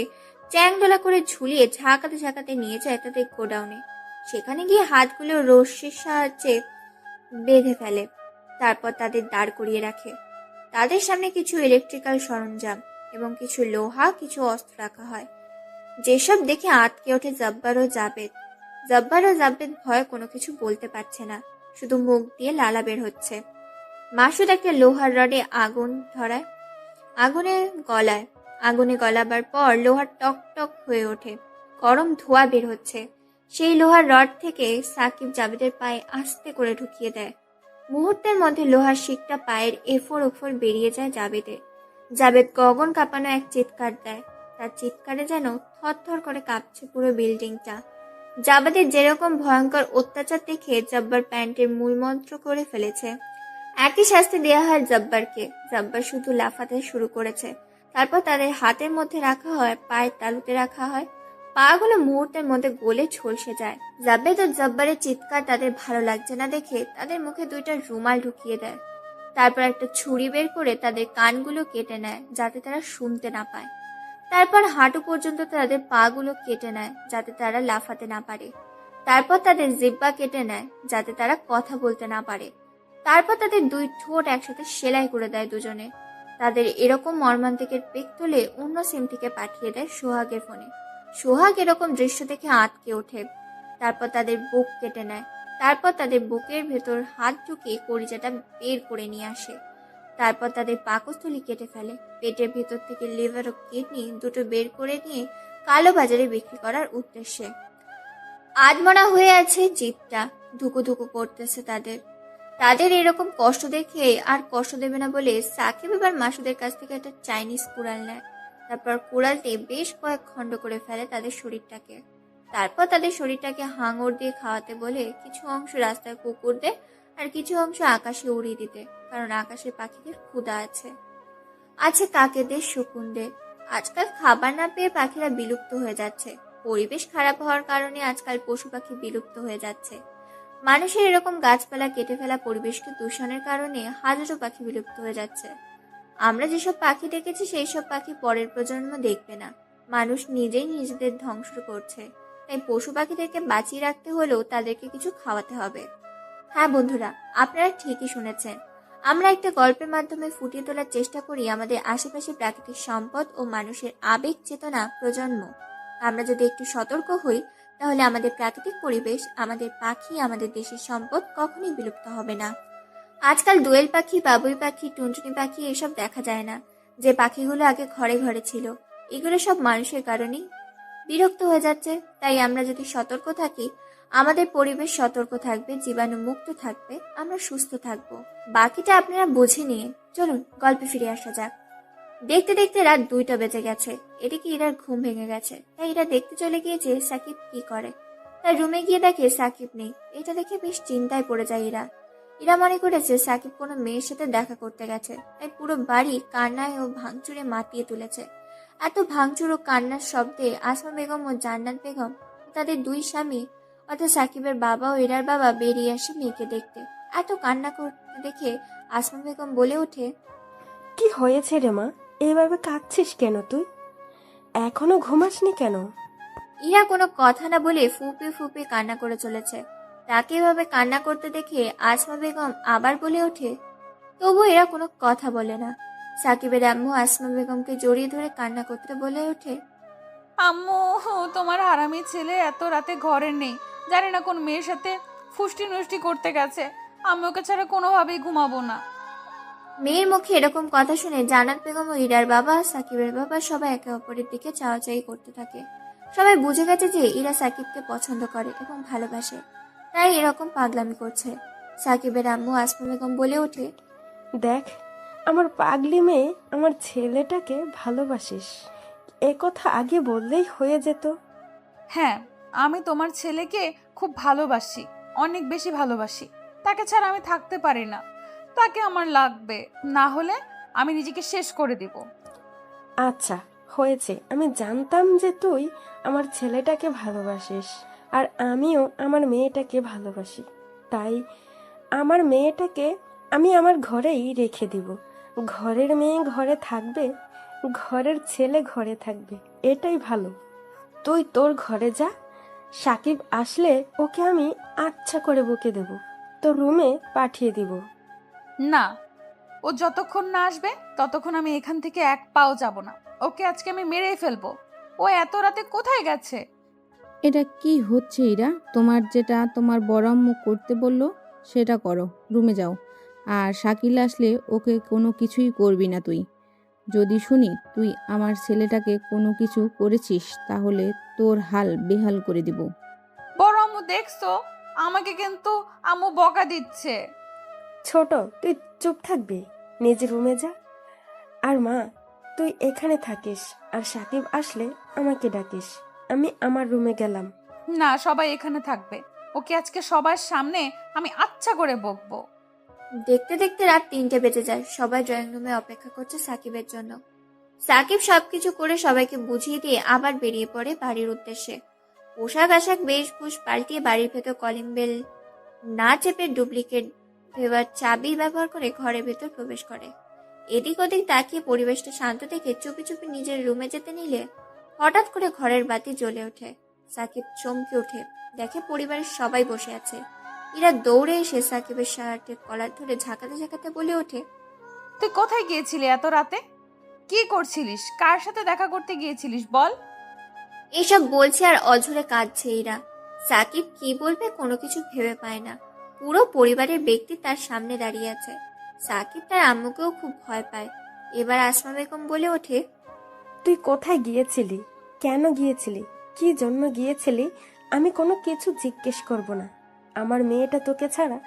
চ্যাংদোলা করে ঝুলিয়ে ঝাঁকাতে ঝাঁকাতে নিয়ে যায় তাদের গোডাউনে। সেখানে গিয়ে হাতগুলো রশ্মির সাহায্যে বেঁধে ফেলে। তারপর তাদের দাঁড় করিয়ে রাখে। তাদের সামনে কিছু ইলেকট্রিক্যাল সরঞ্জাম এবং কিছু লোহা, কিছু অস্ত্র রাখা হয়, যেসব দেখে আঁতকে ওঠে জব্বার ও জাবেদ। জব্বার ও জাবেদ ভয়ে কোনো কিছু বলতে পারছে না, শুধু মুখ দিয়ে লালা বের হচ্ছে। মাসুদ একটা লোহার রডে আগুন ধরায়, আগুনে গলাবার পর লোহার টক টক হয়ে ওঠে, গরম ধোঁয়া বের হচ্ছে। সেই লোহার রড থেকে সাকিব জাবেদের পায়ে আস্তে করে ঢুকিয়ে দেয়। মুহূর্তের মধ্যে লোহার শিকটা পায়ের এফোর ওফর বেরিয়ে যায় জাবেদের। জাবেদ গগন কাঁপানো এক চিৎকার দেয়। তার চিৎকারে যেন থরথর করে কাঁপছে পুরো বিল্ডিংটা। জাবেদের যেরকম ভয়ঙ্কর অত্যাচার দেখে জব্বার প্যান্টের মূলমন্ত্র করে ফেলেছে। একই শাস্তি দেওয়া হয় জব্বারকে। জব্বার শুধু লাফাতে শুরু করেছে। তারপর তাদের হাতের মধ্যে রাখা হয়, পায়ের তালুতে রাখা হয়। পাগুলো মুহূর্তের মধ্যে গলে ঝলসে যায়। জাবেদ ও জব্বারের চিৎকার তাদের ভালো লাগছে না দেখে তাদের মুখে দুইটা রুমাল ঢুকিয়ে দেয়। তারপর একটা ছুরি বের করে তাদের কানগুলো কেটে নেয় যাতে তারা শুনতে না পায়। তারপর হাঁটু পর্যন্ত তাদের পাগুলো কেটে নেয় যাতে তারা লাফাতে না পারে। তারপর তাদের জিহ্বা কেটে নেয় যাতে তারা কথা বলতে না পারে। তারপর তাদের দুই ঠোঁট একসাথে সেলাই করে দেয় দুজনে। তাদের এরকম মর্মান্তিকের পিক তুলে অন্য সিম থেকে পাঠিয়ে দেয় সোহাগের ফোনে। সোহাগ এরকম দৃশ্য দেখে আঁতকে ওঠে। তারপর তাদের বুক কেটে নেয়। তারপর তাদের বুকের ভেতর হাত ঢুকিয়ে কলিজাটা বের করে নিয়ে আসে। তারপর তাদের পাকস্থলী কেটে ফেলে। পেটের ভেতর থেকে লিভার ও কিডনি দুটো বের করে নিয়ে কালো বাজারে বিক্রি করার উদ্দেশ্যে। আধমরা হয়ে আছে জিভটা, ধুকু ধুকু করতেছে তাদের এরকম কষ্ট দেখে আর কষ্ট দেবে না বলে সাকিব এবার মাসুদের কাছ থেকে একটা চাইনিজ কুড়াল নেয়। তারপর কুড়ালতে বেশ কয়েক খণ্ড করে ফেলে তাদের শরীরটাকে। তারপর তাদের শরীরটাকে হাঙর দিয়ে খাওয়াতে বলে কিছু অংশ রাস্তায় কুকুরদের আর কিছু অংশ আকাশে উড়িয়ে দিতে, কারণ আকাশের পাখিদের ক্ষুধা আছে কাকেদের, শকুনদের। আজকাল খাবার না পেয়ে পাখিরা বিলুপ্ত হয়ে যাচ্ছে। পরিবেশ খারাপ হওয়ার কারণে আজকাল পশু পাখি বিলুপ্ত হয়ে যাচ্ছে। মানুষের এরকম গাছপালা কেটে ফেলা পরিবেশকে দূষণের কারণে হাজারো পাখি বিলুপ্ত হয়ে যাচ্ছে। আমরা যেসব পাখি দেখেছি সেই সব পাখি পরের প্রজন্ম দেখবে না। মানুষ নিজেই নিজেদের ধ্বংস করছে। তাই পশু পাখিদেরকে বাঁচিয়ে রাখতে হলেও তাদেরকে কিছু খাওয়াতে হবে। হ্যাঁ বন্ধুরা, আপনারা ঠিকই শুনেছেন। আমরা একটা গল্পের মাধ্যমে ফুটিয়ে তোলার চেষ্টা করি আমাদের আশেপাশে প্রাকৃতিক সম্পদ ও মানুষের আবেগ চেতনা প্রজন্ম। আমরা যদি একটু সতর্ক হই তাহলে আমাদের প্রাকৃতিক পরিবেশ, আমাদের পাখি, আমাদের দেশের সম্পদ কখনোই বিলুপ্ত হবে না। আজকাল দোয়েল পাখি, বাবুই পাখি, টুনটুনি পাখি এসব দেখা যায় না। যে পাখিগুলো আগে ঘরে ঘরে ছিল, এগুলো সব মানুষের কারণেই বিরক্ত হয়ে যাচ্ছে। তাই আমরা যদি সতর্ক থাকি, আমাদের পরিবেশ সতর্ক থাকবে, জীবাণু মুক্ত থাকবে, আমরা সুস্থ থাকবো। বাকিটা আপনারা বুঝে নিয়ে চলুন গল্পে ফিরে আসা যাক। দেখতে দেখতে রাত 2টা বেজে গেছে। এদিকে ইরার ঘুম ভেঙে গেছে, তাই ইরা দেখতে চলে গিয়েছে সাকিব কি করে। তার রুমে গিয়ে দেখে সাকিব নেই। এটা দেখে বেশ চিন্তায় পড়ে যায় ইরা। ইরা মনে করেছে সাকিব কোনো মেয়ের সাথে দেখা করতে গেছে, তাই পুরো বাড়ি কান্নায় ও ভাঙচুরে মাতিয়ে তুলেছে। এত ভাঙচুর ও কান্নার শব্দে আসমা বেগম ও জান্নাত বেগম ও তাদের 2 স্বামী অর্থাৎ সাকিবের বাবা ও ইরার বাবা বেরিয়ে আসে মেয়েকে দেখতে। এত কান্না করতে দেখে আসমা বেগম বলে ওঠে, কি হয়েছে রে মা, এভাবে কাঁদছিস কেন তুই? এখনো ঘুমাসনি কেন? ইরা কোনো কথা না বলে ফুপে ফুপে কান্না করে চলেছে। তাকে এভাবে কান্না করতে দেখে আসমা বেগম আবার বলে ওঠে। তবু এরা কোনো কথা বলে না। সাকিবের আম্মু আসমা বেগমকে জড়িয়ে ধরে কান্না করতে বলে ওঠে, আম্মু, তোমার হারামি ছেলে এত রাতে ঘরে নেই, জানি না কোন মেয়ের সাথে ফুষ্টি নষ্টি করতে গেছে। আমি ওকে ছাড়া কোনোভাবেই ঘুমাবো না। মেয়ের মুখে এরকম কথা শুনে জান্নাত বেগম ও ইরার বাবা, সাকিবের বাবা সবাই একে অপরের দিকে চাওয়াচাই করতে থাকে। সবাই বুঝে গেছে যে ইরা সাকিবকে পছন্দ করে এবং ভালোবাসে, তাই এরকম পাগলামি করছে। সাকিবের আম্মু আসমা বেগম বলে ওঠে, দেখ, আমার পাগলি মেয়ে আমার ছেলেটাকে ভালোবাসিস, এ কথা আগে বললেই হয়ে যেত। হ্যাঁ, আমি তোমার ছেলেকে খুব ভালোবাসি, অনেক বেশি ভালোবাসি। তাকে ছাড়া আমি থাকতে পারি না। তাকে আমার লাগবে, না হলে আমি নিজেকে শেষ করে দেব। আচ্ছা হয়েছে, আমি জানতাম যে তুই আমার ছেলেটাকে ভালোবাসিস, আর আমিও আমার মেয়েটাকে ভালোবাসি। তাই আমার মেয়েটাকে আমি আমার ঘরেই রেখে দিব। ঘরের মেয়ে ঘরে থাকবে, ঘরের ছেলে ঘরে থাকবে, এটাই ভালো। তুই তোর ঘরে যা, সাকিব আসলে ওকে আমি আচ্ছা করে বকে দেব, তোর রুমে পাঠিয়ে দিব। না, ও যতক্ষণ না আসবে ততক্ষণ আমি এখান থেকে এক পাও যাব না। ওকে আজকে আমি মেরেই ফেলবো। ও এত রাতে কোথায় গেছে? এটা কি হচ্ছে ইরা? যেটা তোমার বড় আম্মু করতে বললো সেটা করো, রুমে যাও। আর শাকিল আসলে ওকে কোনো কিছুই করবি না তুই। যদি শুনি তুই আমার ছেলেটাকে কোনো কিছু করেছিস তাহলে তোর হাল বেহাল করে দিব। বড় আম্মু, দেখছো আমাকে কিন্তু আম্মু বকা দিচ্ছে। ছোট, তুই চুপ থাকবি, নিজের রুমে যা। আর মা, তুই এখানে থাকিস, আর সাকিব আসলে আমাকে ডাকিস। আমি আমার রুমে গেলাম। না, সবাই এখানে থাকবে। ওকে আজকে সবার সামনে আমি আচ্ছা করে বকবো। দেখতে দেখতে রাত 3টে বেজে যায়। সবাই ড্রয়িং রুমে অপেক্ষা করছে সাকিবের জন্য। সাকিব সবকিছু করে সবাইকে বুঝিয়ে দিয়ে আবার বেরিয়ে পড়ে বাড়ির উদ্দেশ্যে। পোশাক আশাক বেশভূষ পাল্টিয়ে বাড়ির ভেতর কলিং বেল না চেপে ডুপ্লিকেট ভেবার চাবি ব্যবহার করে ঘরের ভেতর প্রবেশ করে। এদিক ওদিক তাকিয়ে পরিবেশটা শান্ত দেখে চুপি চুপি নিজের রুমে যেতে নিলে হঠাৎ করে ঘরের বাতি জ্বলে ওঠে। সাকিব চমকে ওঠে, দেখে পরিবারের সবাই বসে আছে। ইরা দৌড়ে এসে সাকিবের শার্টের কলার ধরে ঝাঁকাতে ঝাঁকাতে বলে ওঠে, তুই কোথায় গিয়েছিলি এত রাতে? কি করছিলিস? কার সাথে দেখা করতে গিয়েছিলিস বল? এসব বলছে আর অঝরে কাঁদছে ইরা। সাকিব কি বলবে কোনো কিছু ভেবে পায় না। পুরো পরিবারের ব্যক্তি তার সামনে দাঁড়িয়ে আছে। সাকিব তার আম্মুকেও খুব ভয় পায়। এবার আসমা বেগম বলে ওঠে, তুই কোথায় গিয়েছিলি, কেন গিয়েছিলি, কি জন্য গিয়েছিলি, আমি কোনো কিছু জিজ্ঞেস করব না। আমার মেয়েটা তোকে ছাড়া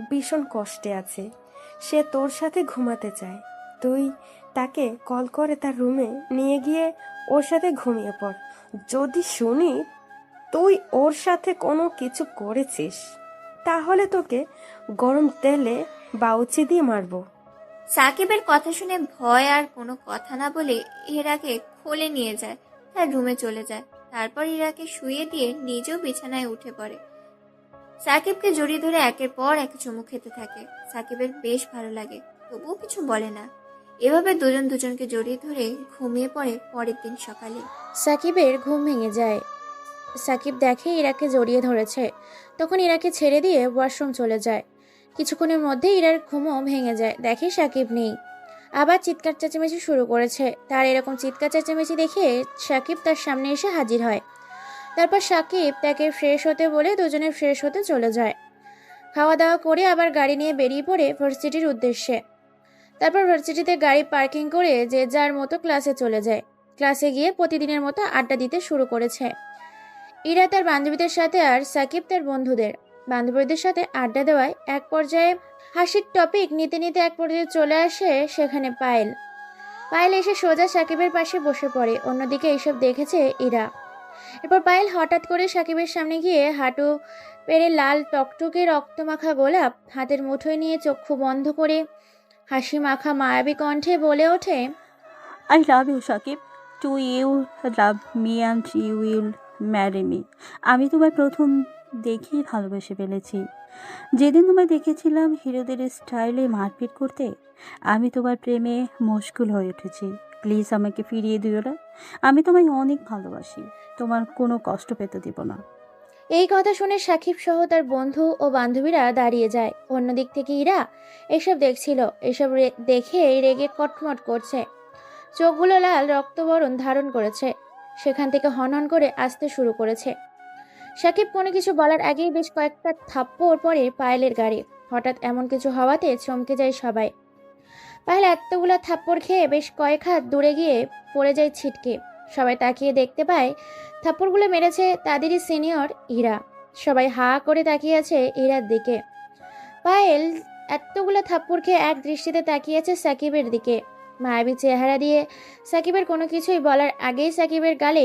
ভীষণ কষ্টে আছে, সে তোর সাথে ঘুমাতে চায়। তুই তাকে কল করে তার রুমে নিয়ে গিয়ে ওর সাথে ঘুমিয়ে পড়। যদি শুনি তুই ওর সাথে কোনো কিছু করেছিস, তাহলে তোকে গরম তেলে বাউচি দিয়ে মারবো। সাকিবের কথা শুনে ভয় আর কোনো কথা না বলে ইরাকে কোলে নিয়ে যায়, তার রুমে চলে যায়। তারপর ইরাকে শুইয়ে দিয়ে নিজেও বিছানায় উঠে পড়ে। সাকিবকে জড়িয়ে ধরে একের পর এক চুমু খেতে থাকে। সাকিবের বেশ ভালো লাগে, তবুও কিছু বলে না। এভাবে দুজন দুজনকে জড়িয়ে ধরে ঘুমিয়ে পড়ে। পরের দিন সকালে সাকিবের ঘুম ভেঙে যায়। সাকিব দেখে ইরাকে জড়িয়ে ধরেছে, তখন ইরাকে ছেড়ে দিয়ে ওয়াশরুম চলে যায়। কিছুক্ষণের মধ্যে ইরার ঘুমও ভেঙে যায়, দেখে সাকিব নেই। আবার চিৎকার চেঁচামেচি শুরু করেছে। তার এরকম চিৎকার চেঁচামেচি দেখে সাকিব তার সামনে এসে হাজির হয়। তারপর সাকিব তাকে ফ্রেশ হতে বলে দুজনে ফ্রেশ হতে চলে যায়। খাওয়া দাওয়া করে আবার গাড়ি নিয়ে বেরিয়ে পড়ে ভার্সিটির উদ্দেশ্যে। তারপর ভার্সিটিতে গাড়ি পার্কিং করে যে যার মতো ক্লাসে চলে যায়। ক্লাসে গিয়ে প্রতিদিনের মতো আড্ডা দিতে শুরু করেছে। ইরা তার বান্ধবীদের সাথে আর সাকিব তার বান্ধবীদের সাথে আড্ডা দেওয়ায় এক পর্যায়ে হাসির টপিক নিতে নিতে এক পর্যায়ে চলে আসে সেখানে পায়েল এসে সোজা সাকিবের পাশে বসে পড়ে। অন্যদিকে এইসব দেখেছে ইরা। এরপর পায়েল হঠাৎ করে সাকিবের সামনে গিয়ে হাঁটু পেরে লাল টকটকে রক্তমাখা গোলাপ হাতের মুঠোয় নিয়ে চক্ষু বন্ধ করে হাসি মাখা মায়াবী কণ্ঠে বলে ওঠে, I love you, Shakib. Do you love me and you will marry me? আমি তোমায় প্রথম দেখেই ভালোবেসে ফেলেছি। যেদিন তোমায় দেখেছিলাম হিরোদের স্টাইলে মারপিট করতে, আমি তোমার প্রেমে মশগুল হয়ে উঠেছি। প্লিজ আমাকে ফিরিয়ে দিও না। আমি তোমায় অনেক ভালোবাসি। তোমার কোনো কষ্ট পেতে দিব না। এই কথা শুনে সাকিব সহ তার বন্ধু ও বান্ধবীরা দাঁড়িয়ে যায়। অন্যদিক থেকে ইরা এসব দেখছিল। এসব দেখে রেগে কটমট করছে, চোখগুলো লাল রক্তবরণ ধারণ করেছে, সেখান থেকে হনহন করে আসতে শুরু করেছে। সাকিব কোনো কিছু বলার আগেই বেশ কয়েকটা থাপ্পড় পড়ে পায়েলের গাড়ি। হঠাৎ এমন কিছু হওয়াতে চমকে যায় সবাই। পায়েল এতগুলো থাপ্পড় খেয়ে বেশ কয়েক হাত দূরে গিয়ে পড়ে যায় ছিটকে। সবাই তাকিয়ে দেখতে পায় থাপ্পড়গুলো মেরেছে তাদেরই সিনিয়র ইরা। সবাই হা করে তাকিয়ে আছে ইরার দিকে। পায়েল এতগুলো থাপ্পড় খেয়ে এক দৃষ্টিতে তাকিয়েছে সাকিবের দিকে। মায়াবী চেহারা দিয়ে সাকিবের কোনো কিছুই বলার আগেই সাকিবের গালে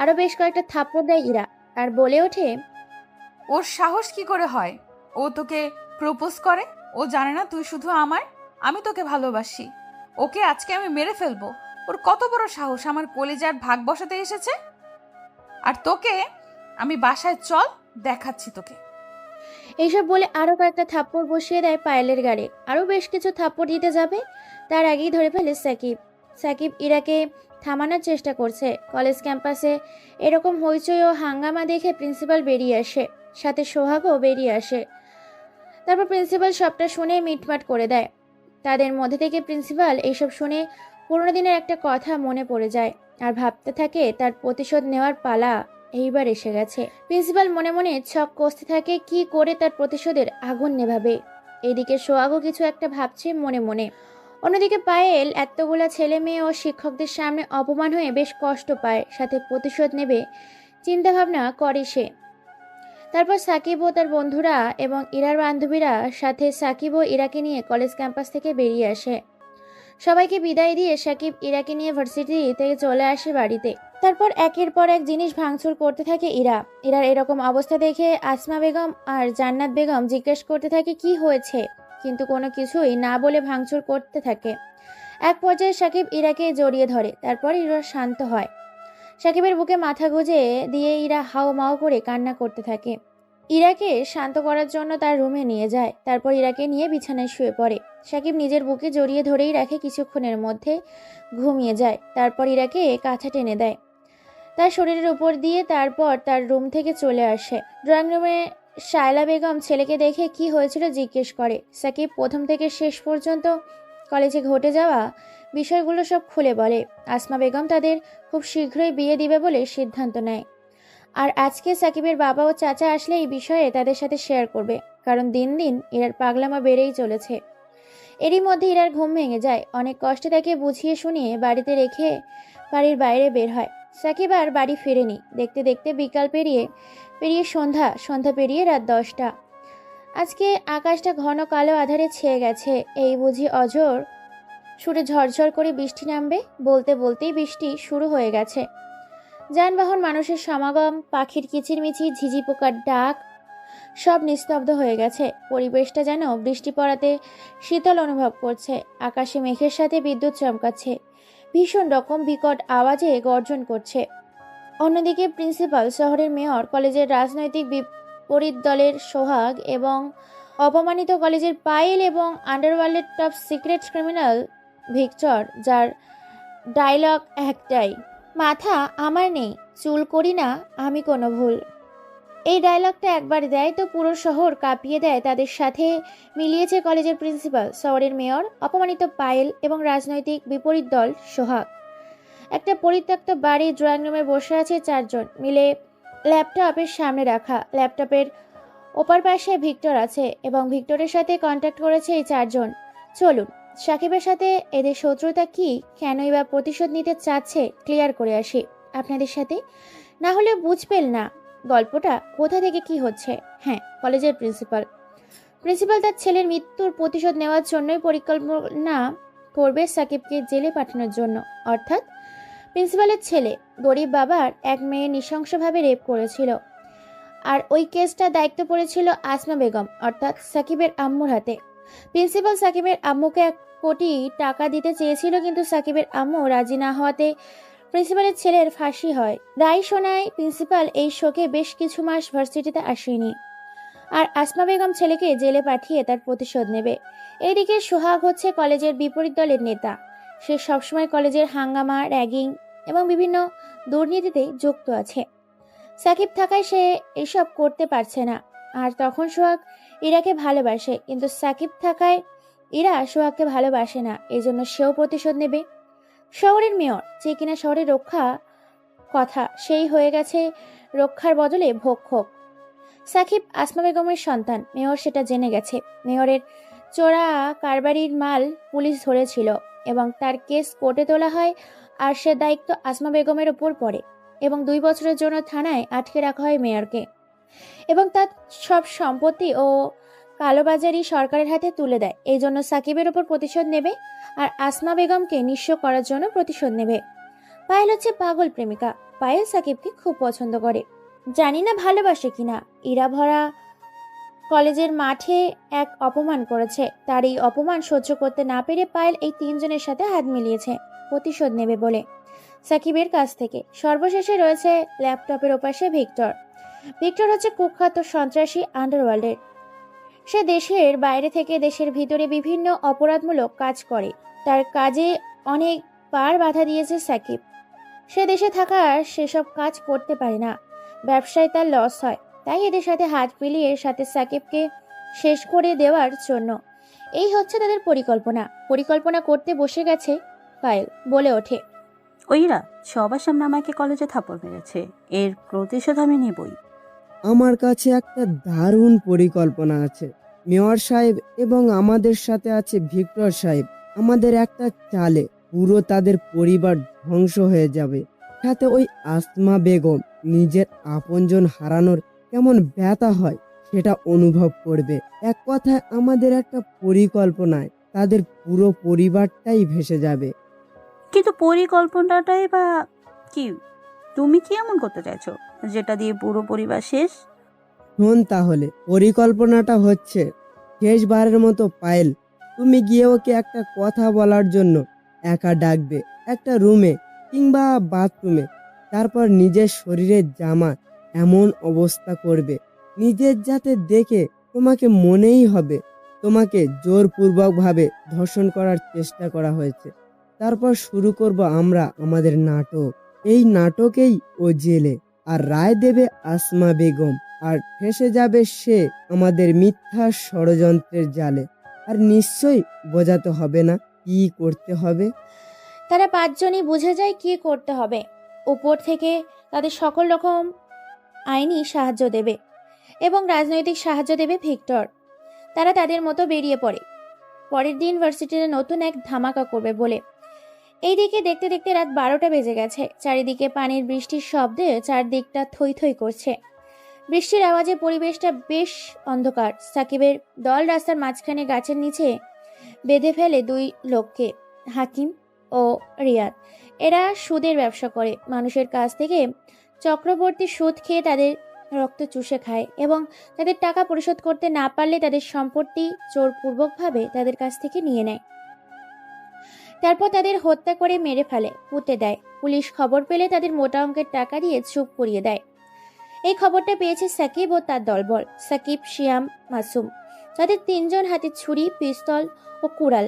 আরো বেশ কয়েকটা থাপ্পড় দেয় ইরা আর বলে ওঠে, ওর সাহস কি করে হয়? ও তোকে প্রপোজ করে? ও জানে না তুই শুধু আমার, আমি তোকে ভালোবাসি। ওকে আজকে আমি মেরে ফেলবো। ওর কত বড় সাহস আমার কলিজার ভাগ বসাতে এসেছে। আর তোকে আমি বাসায় চল, দেখাচ্ছি তোকে। এইসব বলে আরো কয়েকটা থাপ্পড় বসিয়ে দেয় পায়েলের গালে। আরো বেশ কিছু থাপ্পড় দিতে যাবে, তার আগেই ধরে ফেলে সাকিব ইরাকে থামানোর চেষ্টা করছে। কলেজ ক্যাম্পাসে এরকম হইচই ও হাঙ্গামা দেখে প্রিন্সিপাল বেরিয়ে আসে, সাথে সোহাগও বেরিয়ে আসে। তারপর প্রিন্সিপাল সবটা শুনে মিটমাট করে দেয়। তাদের মধ্যে থেকে প্রিন্সিপাল এইসব শুনে পুরোনো দিনের একটা কথা মনে পড়ে যায় আর ভাবতে থাকে তার প্রতিশোধ নেওয়ার পালা এইবার এসে গেছে। প্রিন্সিপাল মনে মনে ছক কষতে থাকে কি করে তার প্রতিশোধের আগুন নেভাবে। এদিকে সোহাগও কিছু একটা ভাবছে মনে মনে। অন্যদিকে পায়েল এতগুলা ছেলে মেয়ে ও শিক্ষকদের সামনে অপমান হয়ে বেশ কষ্ট পায়, সাথে প্রতিশোধ নেবে চিন্তা ভাবনা করে সে। তারপর সাকিব ও তার বন্ধুরা এবং ইরার বান্ধবীরা সাথে সাকিব ও ইরাকে নিয়ে কলেজ ক্যাম্পাস থেকে বেরিয়ে আসে। সবাইকে বিদায় দিয়ে সাকিব ইরাকে নিয়ে ভার্সিটি থেকে চলে আসে বাড়িতে। তারপর একের পর এক জিনিস ভাঙচুর করতে থাকে ইরার এরকম অবস্থা দেখে আসমা বেগম আর জান্নাত বেগম জিজ্ঞেস করতে থাকে কি হয়েছে, কিন্তু কোনো কিছুই না বলে ভাঙচুর করতে থাকে। এক পর্যায়ে সাকিব ইরাকে জড়িয়ে ধরে, তারপর ইরা শান্ত হয়। সাকিবের বুকে মাথা গুঁজে দিয়ে ইরা হাও মাও করে কান্না করতে থাকে। ইরাকে শান্ত করার জন্য তার রুমে নিয়ে যায়। তারপর ইরাকে নিয়ে বিছানায় শুয়ে পড়ে। সাকিব নিজের বুকে জড়িয়ে ধরেই রাখে, কিছুক্ষণের মধ্যে ঘুমিয়ে যায়। তারপর ইরাকে কাঁথা টেনে দেয় তার শরীরের উপর দিয়ে। তারপর তার রুম থেকে চলে আসে। ড্রয়িং রুমে শায়লা বেগম ছেলেকে দেখে কি হয়েছিল জিজ্ঞেস করে। সাকিব প্রথম থেকে শেষ পর্যন্ত কলেজে ঘটে যাওয়া বিষয়গুলো সব খুলে বলে। আসমা বেগম তাদের খুব শীঘ্রই বিয়ে দিবে বলে সিদ্ধান্ত নেয়। আর আজকে সাকিবের বাবা ও চাচা আসলে এই বিষয়ে তাদের সাথে শেয়ার করবে, কারণ দিন দিন ইরার পাগলামা বেড়েই চলেছে। এরই মধ্যে ইরার ঘুম ভেঙে যায়। অনেক কষ্টে তাকে বুঝিয়ে শুনিয়ে বাড়িতে রেখে বাড়ির বাইরে বের হয়। সাকিব আর বাড়ি ফেরেনি। দেখতে দেখতে বিকাল পেরিয়ে সন্ধ্যা পেরিয়ে রাত 10টা। আজকে আকাশটা ঘন কালো আধারে ছেয়ে গেছে। এই বুঝি অঝোর সুরে ঝরঝর করে বৃষ্টি নামবে। বলতে বলতেই বৃষ্টি শুরু হয়ে গেছে। যানবাহন, মানুষের সমাগম, পাখির কিচিরমিচির, ঝিঝি পোকার ডাক সব নিস্তব্ধ হয়ে গেছে। পরিবেশটা যেন বৃষ্টি পড়াতে শীতল অনুভব করছে। আকাশে মেঘের সাথে বিদ্যুৎ চমকাচ্ছে, ভীষণ রকম বিকট আওয়াজে গর্জন করছে। অন্যদিকে প্রিন্সিপাল, শহরের মেয়র, কলেজের রাজনৈতিক বিপরীত দলের সোহাগ এবং অপমানিত কলেজের পায়েল এবং আন্ডারওয়ার্ল্ডের টপ সিক্রেট ক্রিমিনাল ভিক্টর, যার ডায়লগ একটাই, মাথা আমার নেই, চুল করি না আমি কোনো ভুল। এই ডায়লগটা একবার দেয় তো পুরো শহর কাঁপিয়ে দেয়। তাদের সাথে মিলিয়েছে কলেজের প্রিন্সিপাল, শহরের মেয়র, অপমানিত পায়েল এবং রাজনৈতিক বিপরীত দল সোহাগ। একটা পরিত্যক্ত বাড়ির ড্রয়িং রুমে বসে আছে 4 জন মিলে, ল্যাপটপের সামনে রাখা। ল্যাপটপের ওপার পাশে ভিক্টর আছে এবং ভিক্টরের সাথে কন্ট্যাক্ট করেছে এই 4 জন। চলুন সাকিবের সাথে এদের শত্রুতা কি, কেনই বা প্রতিশোধ নিতে চাচ্ছে ক্লিয়ার করে আসি আপনাদের সাথে, না হলে বুঝবেন না। গল্পটা কোথা থেকে কি হচ্ছে? হ্যাঁ, কলেজের প্রিন্সিপাল তার ছেলের মৃত্যুর প্রতিশোধ নেওয়ার জন্যই পরিকল্পনা করবে সাকিবকে জেলে পাঠানোর জন্য। অর্থাৎ প্রিন্সিপালের ছেলে গরিব বাবার এক মেয়ে নৃশংসভাবে রেপ করেছিল, আর ওই কেসটার দায়িত্ব পড়েছিল আসমা বেগম অর্থাৎ সাকিবের আম্মুর হাতে। প্রিন্সিপাল সাকিবের আম্মুকে 1 কোটি টাকা দিতে চেয়েছিল, কিন্তু সাকিবের আম্মু রাজি না হওয়াতে প্রিন্সিপালের ছেলের ফাঁসি হয়। রায় শোনায় প্রিন্সিপাল এই শোকে বেশ কিছু মাস ভার্সিটিতে আসেনি, আর আসমা বেগম ছেলেকে জেলে পাঠিয়ে তার প্রতিশোধ নেবে। এইদিকে সোহাগ হচ্ছে কলেজের বিপরীত দলের নেতা। সে সবসময় কলেজের হাঙ্গামা, র্যাগিং এবং বিভিন্ন দুর্নীতিতে যুক্ত আছে। সাকিব থাকায় সে এসব করতে পারছে না। আর তখন সোহাগ ইরাকে ভালোবাসে, কিন্তু সাকিব থাকায় ইরা সোহাগকে ভালোবাসে না, এই জন্য সেও প্রতিশোধ নেবে। শহরের মেয়র, যে কিনা শহরের রক্ষা কথা, সেই হয়ে গেছে রক্ষার বদলে ভক্ষক। সাকিব আসমা বেগমের সন্তান, মেয়র সেটা জেনে গেছে। মেয়রের চোরা কারবারির মাল পুলিশ ধরেছিল এবং তার কেস কোর্টে তোলা হয়, আর সে দায়িত্ব আসমা বেগমের ওপর পড়ে এবং 2 বছরের জন্য থানায় আটকে রাখা হয় মেয়রকে, এবং তার সব সম্পত্তি ও কালোবাজারি সরকারের হাতে তুলে দেয়। এই জন্য সাকিবের ওপর প্রতিশোধ নেবে, আর আসমা বেগমকে নিঃস্ব করার জন্য প্রতিশোধ নেবে। পায়েল হচ্ছে পাগল প্রেমিকা। পায়েল সাকিবকে খুব পছন্দ করে, জানি না ভালোবাসে কিনা। ইরা ভরা কলেজের মাঠে এক অপমান করেছে, তার এই অপমান সহ্য করতে না পেরে পায়েল এই 3 জনের সাথে হাত মিলিয়েছে প্রতিশোধ নেবে বলে সাকিবের কাছ থেকে। সর্বশেষে রয়েছে ল্যাপটপের ওপাশে ভিক্টর। ভিক্টর হচ্ছে কুখ্যাত সন্ত্রাসী আন্ডারওয়ার্ল্ডের। সে দেশের বাইরে থেকে দেশের ভিতরে বিভিন্ন অপরাধমূলক কাজ করে। তার কাজে অনেকবার বাধা দিয়েছে সাকিব। সে দেশে থাকার সেসব কাজ করতে পারে না, ব্যবসায় তার লস হয়। তাই এদের সাথে হাত মিলিয়ে সাথে সাকিবকে শেষ করে দেওয়ার জন্য এই হচ্ছে তাদের পরিকল্পনা করতে বসে গেছে। পায়েল বলে ওঠে, ওইরা সবার সামনে আমাকে কলেজে থাপ্পড় মেরেছে, এর প্রতিশোধ আমি নেবই। আমার কাছে একটা দারুণ পরিকল্পনা আছে মেয়র সাহেব, এবং আমাদের সাথে আছে ভিক্টর সাহেব। আমাদের একটা চালে পুরো তাদের পরিবার ধ্বংস হয়ে যাবে। সাথে ওই আসমা বেগম নিজের আপনজন হারানোর কেমন ব্যথা হয় সেটা অনুভব করবে। এক কথায় আমাদের একটা পরিকল্পনায় তাদের পুরো পরিবারটাই ভেসে যাবে। কিন্তু পরিকল্পনাটাই বা কি? তুমি কি এমন করতে চাইছো যেটা দিয়ে পুরো পরিবার শেষ? শোন তাহলে, পরিকল্পনাটা হচ্ছে শেষবারের মতো পায়েল, তুমি গিয়ে ওকে একটা কথা বলার জন্য একা ডাকবে একটা রুমে কিংবা বাথরুমে। তারপর নিজের শরীরের জামা এমন অবস্থা করবে নিজের যাতে দেখে তোমাকে মনেই হবে তোমাকে জোরপূর্বকভাবে ধর্ষণ করার চেষ্টা করা হয়েছে। তারপর শুরু করব আমরা আমাদের নাটক। এই নাটকেই ও জেলে, আর রায় দেবে আসমা বেগম, আর ফেঁসে যাবে সে আমাদের মিথ্যা ষড়যন্ত্রের জালে। আর নিশ্চয়ই বোঝাতে হবে না কি করতে হবে। তারা 5 জনই বুঝে যায় কি করতে হবে। উপর থেকে তাদের সকল রকম আইনি সাহায্য দেবে এবং রাজনৈতিক সাহায্য দেবে ভিক্টর। তারা তাদের মতো বেরিয়ে পড়ে পরের দিন ভার্সিটিতে নতুন এক ধামাকা করবে বলে। এইদিকে দেখতে দেখতে রাত 12টা বেজে গেছে। চারিদিকে পানির বৃষ্টির শব্দে চারদিকটা থই থই করছে। বৃষ্টির আওয়াজে পরিবেশটা বেশ অন্ধকার। সাকিবের দল রাস্তার মাঝখানে গাছের নিচে বেঁধে ফেলে 2 লোককে, হাকিম ও রিয়াদ। এরা সুদের ব্যবসা করে, মানুষের কাছ থেকে চক্রবর্তী সুদ খেয়ে তাদের রক্ত চুষে খায় এবং তাদের টাকা পরিশোধ করতে না পারলে তাদের সম্পত্তি জোরপূর্বকভাবে তাদের কাছ থেকে নিয়ে নেয়। তারপর তাদের হত্যা করে মেরে ফেলে, পুঁতে দেয়। পুলিশ খবর পেলে তাদের মোটা অঙ্কের টাকা দিয়ে চুপ করিয়ে দেয়। এই খবরটা পেয়েছে সাকিব ও তার দলবল, সাকিব, শিয়াম, মাসুম। তাদের 3 জন হাতে ছুরি, পিস্তল ও কুড়াল।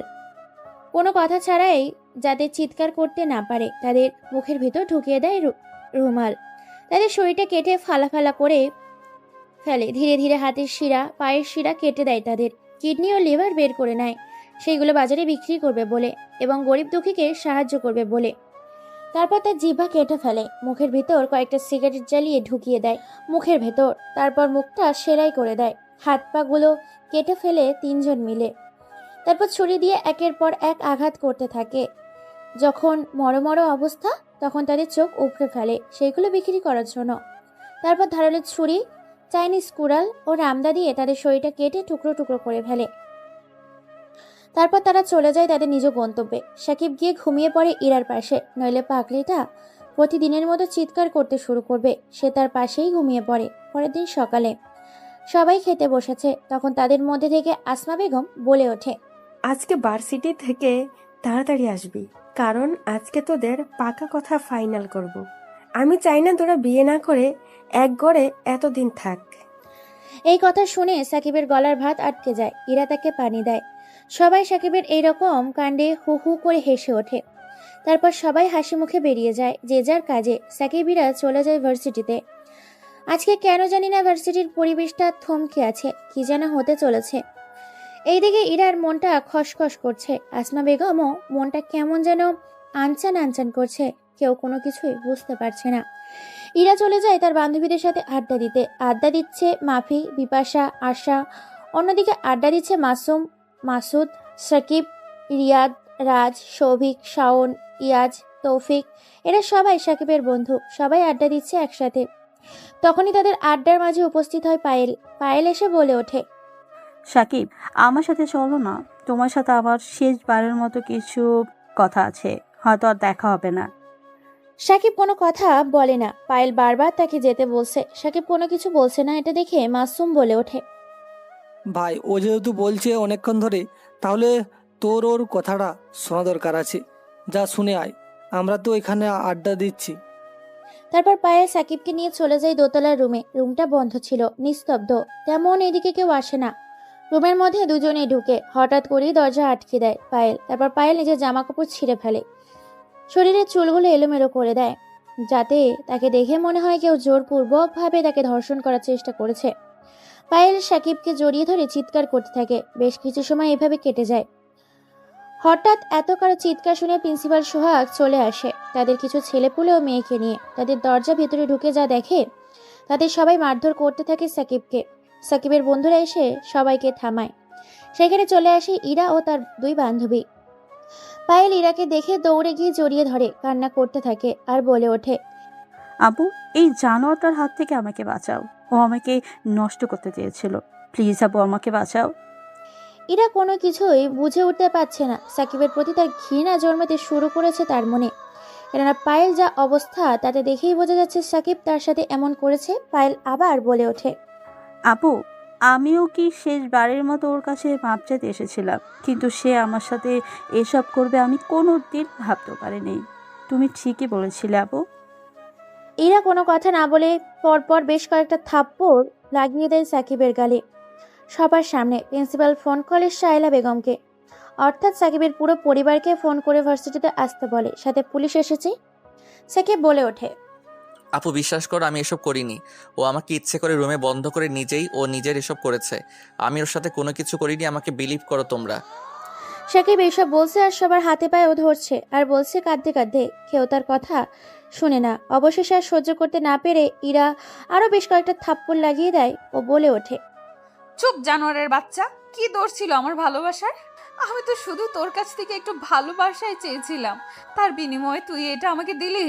কোনো কথা ছাড়াই যাতে চিৎকার করতে না পারে তাদের মুখের ভিতর ঢুকিয়ে দেয় রুমাল। তাদের শরীরটা কেটে ফালা ফালা করে ফেলে। ধীরে ধীরে হাতের শিরা, পায়ের শিরা কেটে দেয়। তাদের কিডনি ও লিভার বের করে নেয়, সেইগুলো বাজারে বিক্রি করবে বলে এবং গরিব দুঃখীকে সাহায্য করবে বলে। তারপর তার জিহ্বা কেটে ফেলে, মুখের ভেতর কয়েকটা সিগারেট জ্বালিয়ে ঢুকিয়ে দেয় মুখের ভেতর। তারপর মুখটা সেলাই করে দেয়, হাত পাগুলো কেটে ফেলে 3 জন মিলে। তারপর ছুরি দিয়ে একের পর এক আঘাত করতে থাকে। যখন মরমর অবস্থা, তখন তাদের চোখ উপড়ে ফেলে সেইগুলো বিক্রি করার জন্য। তারপর ধারালো ছুরি, চাইনিজ কুড়াল ও রামদা দিয়ে তাদের শরীরটা কেটে টুকরো টুকরো করে ফেলে। তারপর তারা চলে যায় তাদের নিজ গন্তব্যে। সাকিব গিয়ে ঘুমিয়ে পড়ে ইরার পাশে, নইলে পাগলিটা প্রতিদিনের মতো চিৎকার করতে শুরু করবে। সে তার পাশেই ঘুমিয়ে পড়ে। পরের দিন সকালে সবাই খেতে বসেছে, তখন তাদের মধ্যে থেকে আসমা বেগম বলে ওঠে, আজকে ভার্সিটি থেকে তাড়াতাড়ি আসবি, কারণ আজকে তোদের পাকা কথা ফাইনাল করব। আমি চাই না তোরা বিয়ে না করে এক ঘরে এতদিন থাক। এই কথা শুনে সাকিবের গলার ভাত আটকে যায়। ইরা তাকে পানি দেয়। সবাই সাকিবের এইরকম কাণ্ডে হু হু করে হেসে ওঠে। তারপর সবাই হাসি মুখে বেরিয়ে যায় যে যার কাজে। সাকিব ইরা চলে যায় ভার্সিটিতে। আজকে কেন জানি না ভার্সিটির পরিবেশটা থমকে আছে, কি যেন হতে চলেছে। এইদিকে ইরার মনটা খসখস করছে। আসমা বেগমও মনটা কেমন যেন আনচান আনচান করছে। কেউ কোনো কিছুই বুঝতে পারছে না। ইরা চলে যায় তার বান্ধবীদের সাথে আড্ডা দিতে। আড্ডা দিচ্ছে মাফি, বিপাশা, আশা। অন্যদিকে আড্ডা দিচ্ছে মাসুম, মাসুদ, সাকিব, রিয়াদ, রাজ, সৌভিক, শাওন, ইয়াজ, তৌফিক। এরা সবাই সাকিবের বন্ধু। সবাই আড্ডা দিচ্ছে একসাথে। তখনই তাদের আড্ডার মাঝে উপস্থিত হয় পায়েল। পায়েল এসে বলে ওঠে, সাকিব, আমার সাথে চলো না, তোমার সাথে আমার শেষবারের মতো কিছু কথা আছে, হয়তো আর দেখা হবে না। সাকিব কোনো কথা বলে না। পায়েল বারবার তাকে যেতে বলছে। সাকিব কোনো কিছু বলছে না। এটা দেখে মাসুম বলে ওঠে, ভাই ও যেহেতু বলছে অনেকক্ষণ ধরে, তাহলে তোর ওর কথাটা শোনা দরকার আছে। যা শুনে আয়, আমরা তো এখানে আড্ডা দিচ্ছি। তারপর পায়েল সাকিবকে নিয়ে চলে যায় দোতলার রুমে। রুমটা বন্ধ ছিল, নিস্তব্ধ। তেমন এদিকে কেউ আসে না। রুমের মধ্যে দুজনেই ঢুকে। হঠাৎ করেই দরজা আটকে দেয় পায়েল। তারপর পায়েল নিজের জামা কাপড় ছিঁড়ে ফেলে, শরীরের চুলগুলো এলোমেলো করে দেয়, যাতে তাকে দেখে মনে হয় কেউ জোরপূর্বকভাবে তাকে ধর্ষণ করার চেষ্টা করেছে। পায়েল সাকিবকে জড়িয়ে ধরে চিৎকার করতে থাকে। বেশ কিছু সময় এভাবে কেটে যায়। হঠাৎ এত কারো চিৎকার শুনে প্রিন্সিপাল সোহাগ চলে আসে তাদের কিছু ছেলেপুলে ও মেয়েকে নিয়ে। তাদের দরজা ভেতরে ঢুকে যা দেখে, তাদের সবাই মারধর করতে থাকে সাকিবকে। সাকিবের বন্ধুরা এসে সবাইকে থামায়। সেখানে চলে আসে ইরা ও তার দুই বান্ধবী। পায়েল ইরাকে দেখে দৌড়ে গিয়ে জড়িয়ে ধরে কান্না করতে থাকে আর বলে ওঠে, আপু, এই জানোয়ারটার হাত থেকে আমাকে বাঁচাও। ও আমাকে নষ্ট করতে চেয়েছিল। প্লিজ আপু, আমাকে বাঁচাও। ইরা কোনো কিছুই বুঝে উঠতে পারছে না। সাকিবের প্রতি তার ঘৃণা জন্মাতে শুরু করেছে তার মনে। কেননা পায়েল যা অবস্থা তাতে দেখেই বোঝা যাচ্ছে সাকিব তার সাথে এমন করেছে। পায়েল আবার বলে ওঠে, আপু, আমিও কি শেষবারের মতো ওর কাছে মাপ চাইতে এসেছিলাম, কিন্তু সে আমার সাথে এসব করবে আমি কোনো দিন ভাবতে পারিনি। তুমি ঠিকই বলেছিলে আপু। ইরা কোনো কথা না বলে পরপর বেশ কয়েকটা থাপ্পড় লাগিয়ে দেয় সাকিবের গালে। সবার সামনে প্রিন্সিপাল ফোন করে শায়লা বেগমকে, অর্থাৎ সাকিবের পুরো পরিবারকে ফোন করে ভার্সিটিতে আসতে বলে। সাথে পুলিশ এসেছে। সাকিব বলে ওঠে, আপু বিশ্বাস করো, আমি এসব করিনি। ও আমাকে ইচ্ছে করে রুমে বন্ধ করে নিজের এসব করেছে। আমি ওর সাথে কোনো কিছু করিনি, আমাকে বিলিভ করো তোমরা। সাকিব এইসব বলছে আর সবার হাতে পায়েও ধরছে আর বলছে কাঁদতে কাঁদতে। কেউ তার কথা শুনে না। অবশেষে আর সহ্য করতে না পেরে ইরা আরো বেশ কয়েকটা থাপ্পড় লাগিয়ে দেয় ও বলে ওঠে, চুপ জানোয়ারের বাচ্চা, কি দোষ ছিল আমার ভালোবাসার? আমি তো শুধু তোর কাছ থেকে একটু ভালোবাসাই চেয়েছিলাম, তার বিনিময়ে তুই এটা আমাকে দিলি।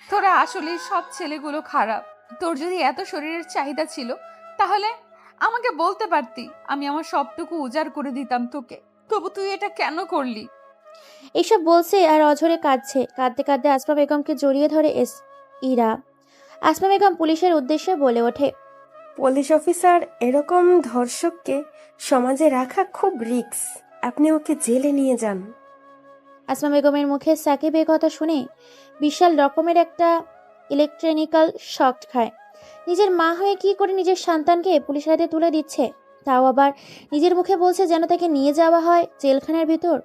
তোরা আসলে সব ছেলেগুলো খারাপ। তোর যদি এত শরীরের চাহিদা ছিল তাহলে আমাকে বলতে পারতি, আমি আমার সবটুকু উজাড় করে দিতাম তোকে। তবু তুই এটা কেন করলি? এইসব বলছে আর অঝরে কাঁদছে। কাঁদতে কাঁদতে আসমা বেগমকে জড়িয়ে ধরে ইরা। আসমা বেগম পুলিশের উদ্দেশ্যে বলে ওঠে, পুলিশ অফিসার, এরকম ধর্ষককে সমাজে রাখা খুব রিস্ক। আপনি ওকে জেলে নিয়ে যান। আসমা বেগমের মুখে সাকিব এই কথা শুনে বিশাল রকমের একটা ইলেকট্রনিক্যাল শক খায়। নিজের মা হয়ে কি করে নিজের সন্তানকে পুলিশের হাতে তুলে দিচ্ছে, তাও আবার নিজের মুখে বলছে যেন তাকে নিয়ে যাওয়া হয় জেলখানার ভিতর।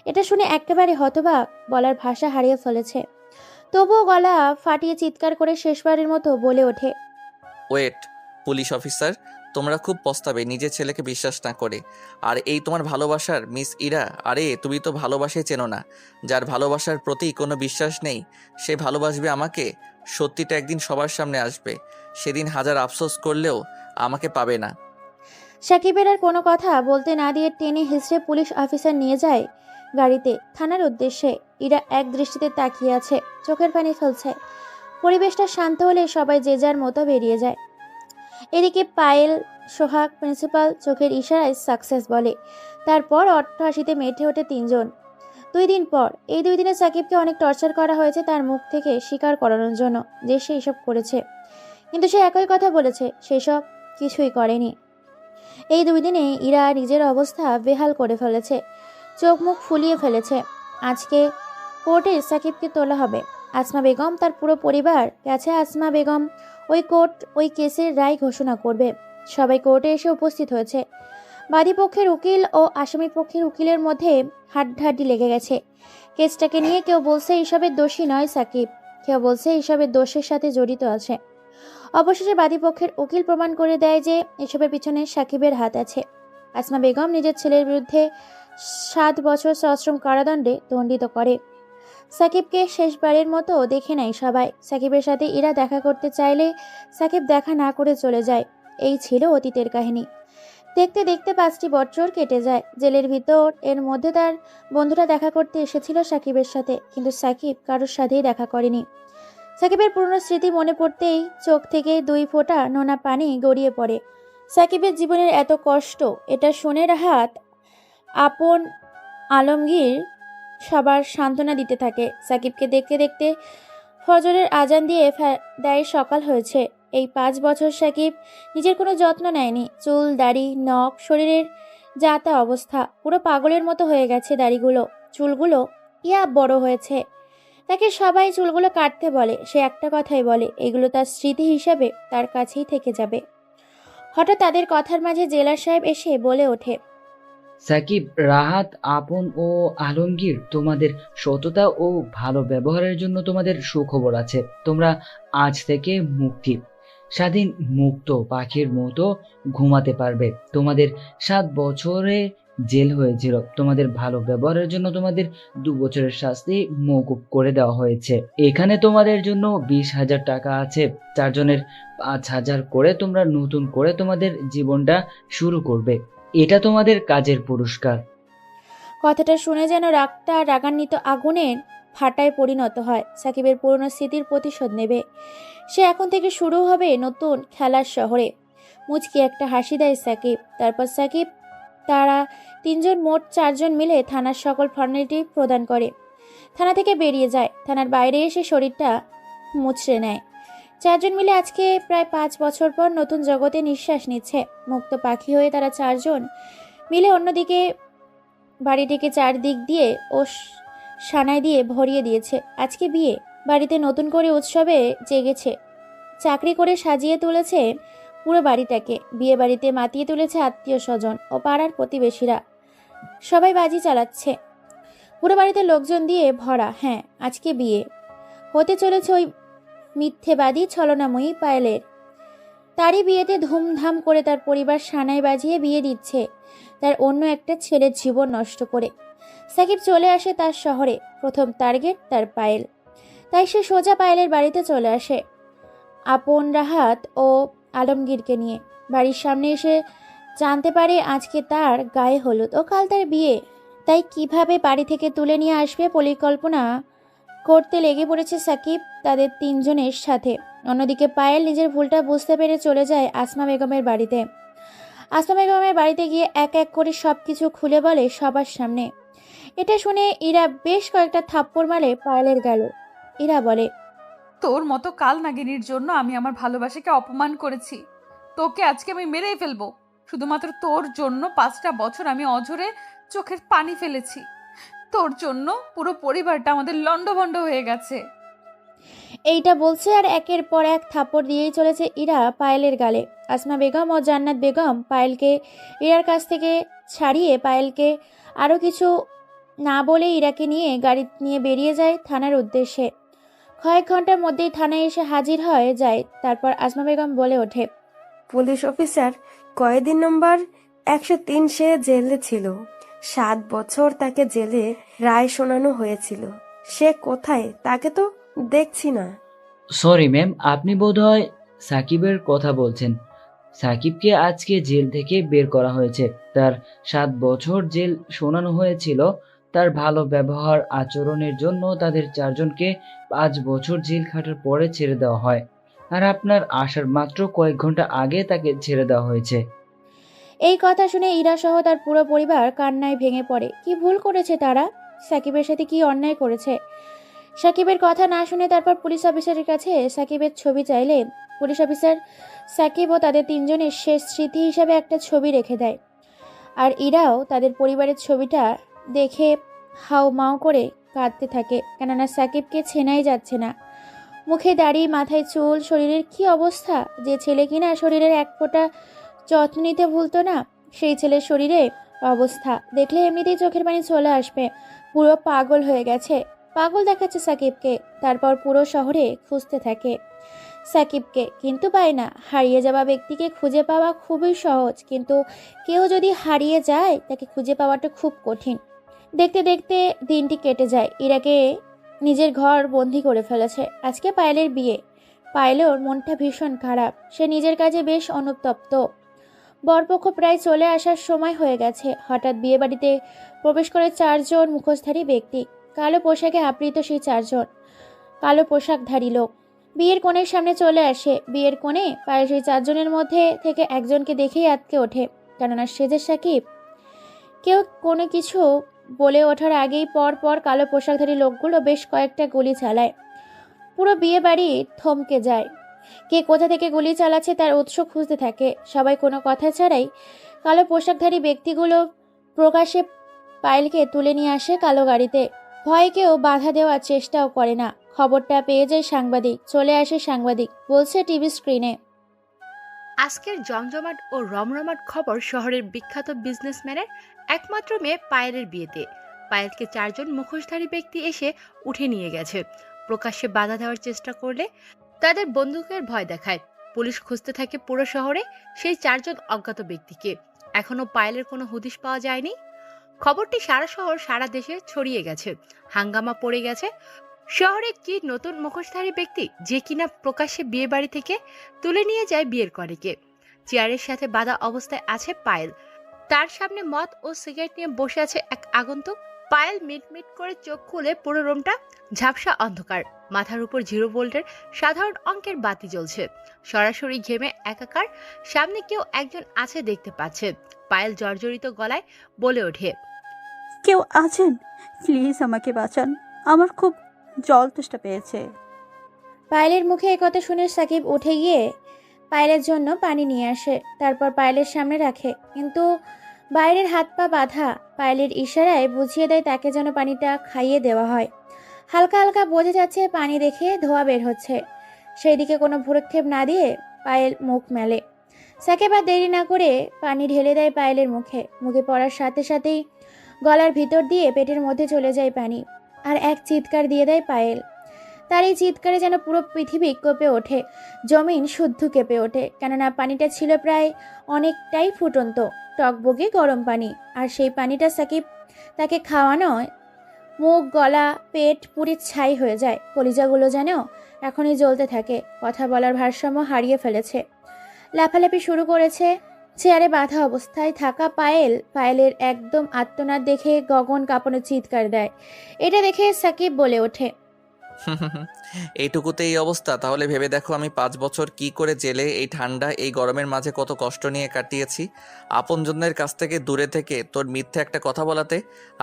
এটা শুনে একেবারে হতবাক, বলার ভাষা হারিয়ে ফেলেছে। তবুও গলা ফাটিয়ে চিৎকার করে শেষবারের মতো বলে ওঠে, ওয়েট, পুলিশ অফিসার, তোমরা খুব পস্তাবে নিজের ছেলেকে বিশ্বাস না করে। আর এই তোমার ভালোবাসার মিস ইরা, আরে তুমি তো ভালোবাসাই চেনো না। যার ভালোবাসার প্রতি কোনো বিশ্বাস নেই সে ভালোবাসবে আমাকে? সত্যিটা একদিন সবার সামনে আসবে, সেদিন হাজার আফসোস করলেও আমাকে পাবে না। সাকিবের আর কোনো কথা বলতে না দিয়ে টেনে হিঁচড়ে পুলিশ অফিসার নিয়ে যায় গাড়িতে থানার উদ্দেশ্যে। ইরা এক দৃষ্টিতে তাকিয়ে আছে, চোখের পানি ফেলছে। পরিবেশটা শান্ত হলে সবাই যে যার মতো বেরিয়ে যায়। এদিকে পায়েল, সোহাগ, প্রিন্সিপাল চোখের ইশারায় সাকসেস বলে। তারপর অট্টহাসিতে মেতে ওঠে তিনজন। 2 দিন পর, এই 2 দিনে সাকিবকে অনেক টর্চার করা হয়েছে তার মুখ থেকে স্বীকার করানোর জন্য যে সে এসব করেছে, কিন্তু সে একই কথা বলেছে সেসব কিছুই করেনি। এই 2 দিনে ইরা নিজের অবস্থা বেহাল করে ফেলেছে, চোখ মুখ ফুলিয়ে ফেলেছে। আজকে কোর্টে সাকিবকে তোলা হবে। আসমা বেগম, তার পুরো পরিবার গেছে। আসমা বেগম ওই কেসের রায় ঘোষণা করবে। সবাই কোর্টে এসে উপস্থিত হয়েছে। বাদী পক্ষের উকিল ও আসামি পক্ষের উকিলের মধ্যে হাড্ডাহাড্ডি লেগে গেছে। কেসটাকে নিয়ে কেউ বলছে এসবের দোষী নয় সাকিব, কেউ বলছে এসবের দোষের সাথে জড়িত আছে। অবশেষে বাদী পক্ষের উকিল প্রমাণ করে দেয় যে এসবের পিছনে সাকিবের হাত আছে। আসমা বেগম নিজের ছেলের বিরুদ্ধে 7 বছর সশ্রম কারাদণ্ডে দণ্ডিত করে। সাকিবকে শেষবারের মতো দেখে নেয় সবাই। সাকিবের সাথে ইরা দেখা করতে চাইলে সাকিব দেখা না করে চলে যায়। এই ছিল অতীতের কাহিনী। দেখতে দেখতে 5টি বছর কেটে যায়। জেলের ভিতর এর মধ্যে তার বন্ধুরা দেখা করতে এসেছিল সাকিবের সাথে, কিন্তু সাকিব কারোর সাথেই দেখা করেনি। সাকিবের পুরনো স্মৃতি মনে পড়তেই চোখ থেকে 2 ফোঁটা নোনা পানি গড়িয়ে পড়ে। সাকিবের জীবনের এত কষ্ট, এটা শুনে রাহাত, আপন, আলমগীর সবার সান্ত্বনা দিতে থাকে। সাকিবকে দেখতে দেখতে ফজরের আজান দিয়ে দেয় সকাল হয়েছে। এই 5 বছর সাকিব নিজের কোনো যত্ন নেয়নি। চুল, দাড়ি, নখ, শরীরের যা তা অবস্থা। পুরো পাগলের মতো হয়ে গেছে দাড়িগুলো, চুলগুলো বড় হয়েছে। তাকে সবাই চুলগুলো কাটতে বলে, সে একটা কথাই বলে, এগুলো তার স্মৃতি হিসাবে তার কাছেই থেকে যাবে। হঠাৎ তাদের কথার মাঝে জেলার সাহেব এসে বলে ওঠে, সাকিব, রাহাত, আপন ও আলমগীর, তোমাদের সততা ও ভালো ব্যবহারের জন্য তোমাদের সুখবর আছে। তোমরা আজ থেকে মুক্তি, স্বাধীন মুক্ত পাখির মতো ঘুমাতে পারবে। তোমাদের 7 বছরে জেল হয়েছিল। তোমাদের ভালো ব্যবহারের জন্য তোমাদের 2 বছরের শাস্তি মওকুফ করে দেওয়া হয়েছে। এখানে তোমাদের জন্য 20,000 টাকা আছে। 4 জনের 5,000 করে তোমরা নতুন করে তোমাদের জীবনটা শুরু করবে। এটা তোমাদের কাজের পুরস্কার। কথাটা শুনে যেন রাগটা রাগান্বিত আগুনের ফাটায় পরিণত হয়। সাকিবের পুরনো স্মৃতির প্রতিশোধ নেবে সে। এখন থেকে শুরু হবে নতুন খেলার শহরে। মুচকি একটা হাসি দেয় সাকিব। তারপর সাকিব, তারা 3 জন, মোট 4 জন মিলে থানার সকল ফর্মালিটি প্রদান করে। থানা থেকে বেরিয়ে যায়। থানার বাইরে এসে শরীরটা মুচড়ে নেয়। 4 জন মিলে আজকে প্রায় 5 বছর পর নতুন জগতে নিঃশ্বাস নিচ্ছে। মুক্ত পাখি হয়ে তারা 4 জন মিলে অন্যদিকে বাড়িটিকে চারদিক দিয়ে ও সানাই দিয়ে ভরিয়ে দিয়েছে। আজকে বিয়ে বাড়িতে নতুন করে উৎসবে জেগেছে। চাকরি করে সাজিয়ে তুলেছে পুরো বাড়িটাকে। বিয়ে বাড়িতে মাতিয়ে তুলেছে আত্মীয় স্বজন ও পাড়ার প্রতিবেশীরা। সবাই বাজি চালাচ্ছে। পুরো বাড়িতে লোকজন দিয়ে ভরা। হ্যাঁ, আজকে বিয়ে হতে চলেছে ওই মিথ্যেবাদী ছলনাময়ী পায়েলের। তারই বিয়েতে ধুমধাম করে তার পরিবার সানাই বাজিয়ে বিয়ে দিচ্ছে তার অন্য একটা ছেলের জীবন নষ্ট করে। সাকিব চলে আসে তার শহরে। প্রথম টার্গেট তার পায়েল। তাই সে সোজা পায়েলের বাড়িতে চলে আসে আপন, রাহাত ও আলমগীরকে নিয়ে। বাড়ির সামনে এসে জানতে পারে আজকে তার গায়ে হলুদ ও কাল তার বিয়ে। তাই কিভাবে বাড়ি থেকে তুলে নিয়ে আসবে পরিকল্পনা করতে লেগে পড়েছে সাকিব তাদের 3 জনের সাথে। অন্যদিকে পায়েল নিজের ভুলটা বুঝতে পেরে চলে যায় আসমা বেগমের বাড়িতে। আসমা বেগমের বাড়িতে গিয়ে এক এক করে সবকিছু খুলে বলে সবার সামনে। এটা শুনে ইরা বেশ কয়েকটা থাপ্পড় মারে পায়েলের গালে। ইরা বলে, তোর মতো কাল নাগিনীর জন্য আমি আমার ভালোবাসাকে অপমান করেছি। তোকে আজকে আমি মেরেই ফেলবো। শুধুমাত্র তোর জন্য 5টা বছর আমি অঝরে চোখের পানি ফেলেছি। তোর জন্য পুরো পরিবারটা আমাদের লন্ডভন্ড হয়ে গেছে। এইটা বলছে আর একের পর এক থাপ্পড় দিয়েই চলেছে ইরা পায়েলের গালে। আসমা বেগম ও জান্নাত বেগম পায়েলকে ইরার কাছ থেকে ছাড়িয়ে পায়েলকে আরও কিছু না বলে ইরাকে নিয়ে গাড়ি নিয়ে বেরিয়ে যায় থানার উদ্দেশ্যে। কয়েক ঘন্টার মধ্যেই থানায় এসে হাজির হয়ে যায়। তারপর আসমা বেগম বলে ওঠে, পুলিশ অফিসার কয়েদি নম্বর 103 সে জেলে ছিল। 7 বছর তাকে জেলে রায় শোনানো হয়েছিল। সে কোথায়? তাকে তো দেখছি না। সরি ম্যাম, আপনি বোধহয় সাকিবের কথা বলছেন। সাকিবকে আজকে জেল থেকে বের করা হয়েছে। তার 7 বছর জেল শোনানো হয়েছিল। তার ভালো ব্যবহার আচরণের জন্য তাদের 4 জনকে 5 বছর জেল খাটার পরে ছেড়ে দেওয়া হয়, আর আপনার আসার মাত্র কয়েক ঘন্টা আগে তাকে ছেড়ে দেওয়া হয়েছে। এই কথা শুনে ইরা সহ তার পুরো পরিবার কান্নায় ভেঙে পড়ে। কি ভুল করেছে তারা? সাকিবের সাথে কি অন্যায় করেছে? সাকিবের কথা না শুনে তারপর পুলিশ অফিসারের কাছে সাকিবের ছবি চাইলে পুলিশ অফিসার সাকিব ও তাদের 3 জনের শেষ স্মৃতি হিসাবে একটা ছবি রেখে দেয়। আর ইরাও তাদের পরিবারের ছবিটা দেখে হাউমাউ করে কাঁদতে থাকে, কেননা সাকিবকে চেনাই যাচ্ছে না। মুখে দাড়ি, মাথায় চুল, শরীরের কি অবস্থা! যে ছেলে কিনা শরীরের এক ফোঁটা যত্ন নিতে ভুলতো না, সেই ছেলের শরীরে অবস্থা দেখলে এমনিতেই চোখের পানি চলে আসবে। পুরো পাগল হয়ে গেছে, পাগল দেখাচ্ছে সাকিবকে। তারপর পুরো শহরে খুঁজতে থাকে সাকিবকে, কিন্তু পায় না। হারিয়ে যাওয়া ব্যক্তিকে খুঁজে পাওয়া খুবই সহজ, কিন্তু কেউ যদি হারিয়ে যায় তাকে খুঁজে পাওয়াটা খুব কঠিন। দেখতে দেখতে দিনটি কেটে যায়। ইরাকে নিজের ঘর বন্দি করে ফেলেছে। আজকে পায়েলের বিয়ে। পায়েলের মনটা ভীষণ খারাপ, সে নিজের কাজে বেশ অনুতপ্ত। বরপক্ষ প্রায় চলে আসার সময় হয়ে গেছে। হঠাৎ বিয়ে বাড়িতে প্রবেশ করে 4 জন মুখোশধারী ব্যক্তি। কালো পোশাকে আবৃত সেই 4 জন কালো পোশাকধারী লোক বিয়ের কনের সামনে চলে আসে। বিয়ের কোণে পায়েল সেই 4 জনের মধ্যে থেকে একজনকে দেখেই আঁতকে ওঠে, কেননা সে যে সাকিব। কেউ কোনো কিছু বলে ওঠার আগেই পর পর কালো পোশাকধারী লোকগুলো বেশ কয়েকটা গুলি চালায়। পুরো বিয়ে বাড়ি থমকে যায়। কে কোথা থেকে গুলি চালাচ্ছে তার উৎস খুঁজতে থাকে। সবাই কোনো কথা ছাড়াই কালো পোশাকধারী ব্যক্তিগুলো প্রকাশ্যে পায়েলকে তুলে নিয়ে আসে কালো গাড়িতে। ভয়ে কেউ বাধা দেওয়ার চেষ্টাও করে না। খবরটা পেয়ে যায় সাংবাদিক। চলে আসে সাংবাদিক, বলছে টিভি স্ক্রিনে। আজকের জমজমাট ও রমরমাট খবর শহরের বিখ্যাত বিজনেসম্যানের একমাত্র মেয়ে পায়েলের বিয়েতে পায়েলকে 4 জন মুখোশধারী ব্যক্তি এসে উঠে নিয়ে গেছে। প্রকাশ্যে বাধা দেওয়ার চেষ্টা করলে তাদের বন্দুকের ভয় দেখায়। পুলিশ খুঁজতে থাকে পুরো শহরে সেই 4 জন অজ্ঞাত ব্যক্তিকে। এখনো পায়েলের কোনো হদিশ পাওয়া যায়নি। খবরটি সারা শহর, সারা দেশে ছড়িয়ে গেছে। হাঙ্গামা পড়ে গেছে। শহরে কি নতুন মুখোশধারী ব্যক্তি যে কিনা প্রকাশ্যে বিয়ে বাড়ি থেকে তুলে নিয়ে যায় বিয়ের কনেকে। চেয়ারের সাথে বাঁধা অবস্থায় আছে পায়েল। তার সামনে মদ ও সিগারেট নিয়ে বসে আছে এক আগন্তুক। পায়েল মিটমিট করে চোখ খুলে পুরো রুমটা ঝাপসা অন্ধকার। মাথার উপর 0 ভোল্টের সাধারণ অঙ্কের বাতি জ্বলছে। সরাসরি ঘেমে একাকার। সামনে কেউ একজন আছে দেখতে পাচ্ছে। পায়েল জর্জরিত গলায় বলে ওঠে, কেউ আছেন? প্লিজ আমাকে বাঁচান, আমার খুব জল তেষ্টা পেয়েছে। পায়েলের মুখে একথা শুনে সাকিব উঠে গিয়ে পায়েলের জন্য পানি নিয়ে আসে। তারপর পায়েলের সামনে রাখে, কিন্তু বাইরের হাত পা বাঁধা। পায়েলের ইশারায় বুঝিয়ে দেয় তাকে যেন পানিটা খাইয়ে দেওয়া হয়। হালকা হালকা বোঝা যাচ্ছে পানি দেখে ধোয়া বের হচ্ছে। সেই দিকে কোনো ভ্রুক্ষেপ না দিয়ে পায়েল মুখ মেলে। সাকিব আর দেরি না করে পানি ঢেলে দেয় পায়েলের মুখে। মুখে পড়ার সাথে সাথেই গলার ভিতর দিয়ে পেটের মধ্যে চলে যায় পানি। আর এক চিৎকার দিয়ে দেয় পায়েল। তার এই চিৎকারে যেন পুরো পৃথিবী কেঁপে ওঠে, জমিন শুদ্ধ কেঁপে ওঠে। কেননা পানিটা ছিল প্রায় অনেকটাই ফুটন্ত, টকবগে গরম পানি। আর সেই পানিটা সাকিব তাকে খাওয়ানোয় মুখ, গলা, পেট পুরি ছাই হয়ে যায়। কলিজাগুলো যেন এখনই জ্বলতে থাকে। কথা বলার ভারসাম্য হারিয়ে ফেলেছে। লাফালাফি শুরু করেছে। চেয়ারে বাঁধা অবস্থায় থাকা পায়েলের একদম আত্মনাদ দেখে গগন কাঁপানো চিৎকার দেয়। এটা দেখে সাকিব বলে ওঠে, এইটুকুতে এই অবস্থা? তাহলে ভেবে দেখো আমি 5 বছর কি করে জেলে এই ঠান্ডা এই গরমের মাঝে কত কষ্ট নিয়ে কাটিয়েছি। আপনজনদের কাছ থেকে দূরে থেকে তোর মিথ্যে একটা কথা বলাতে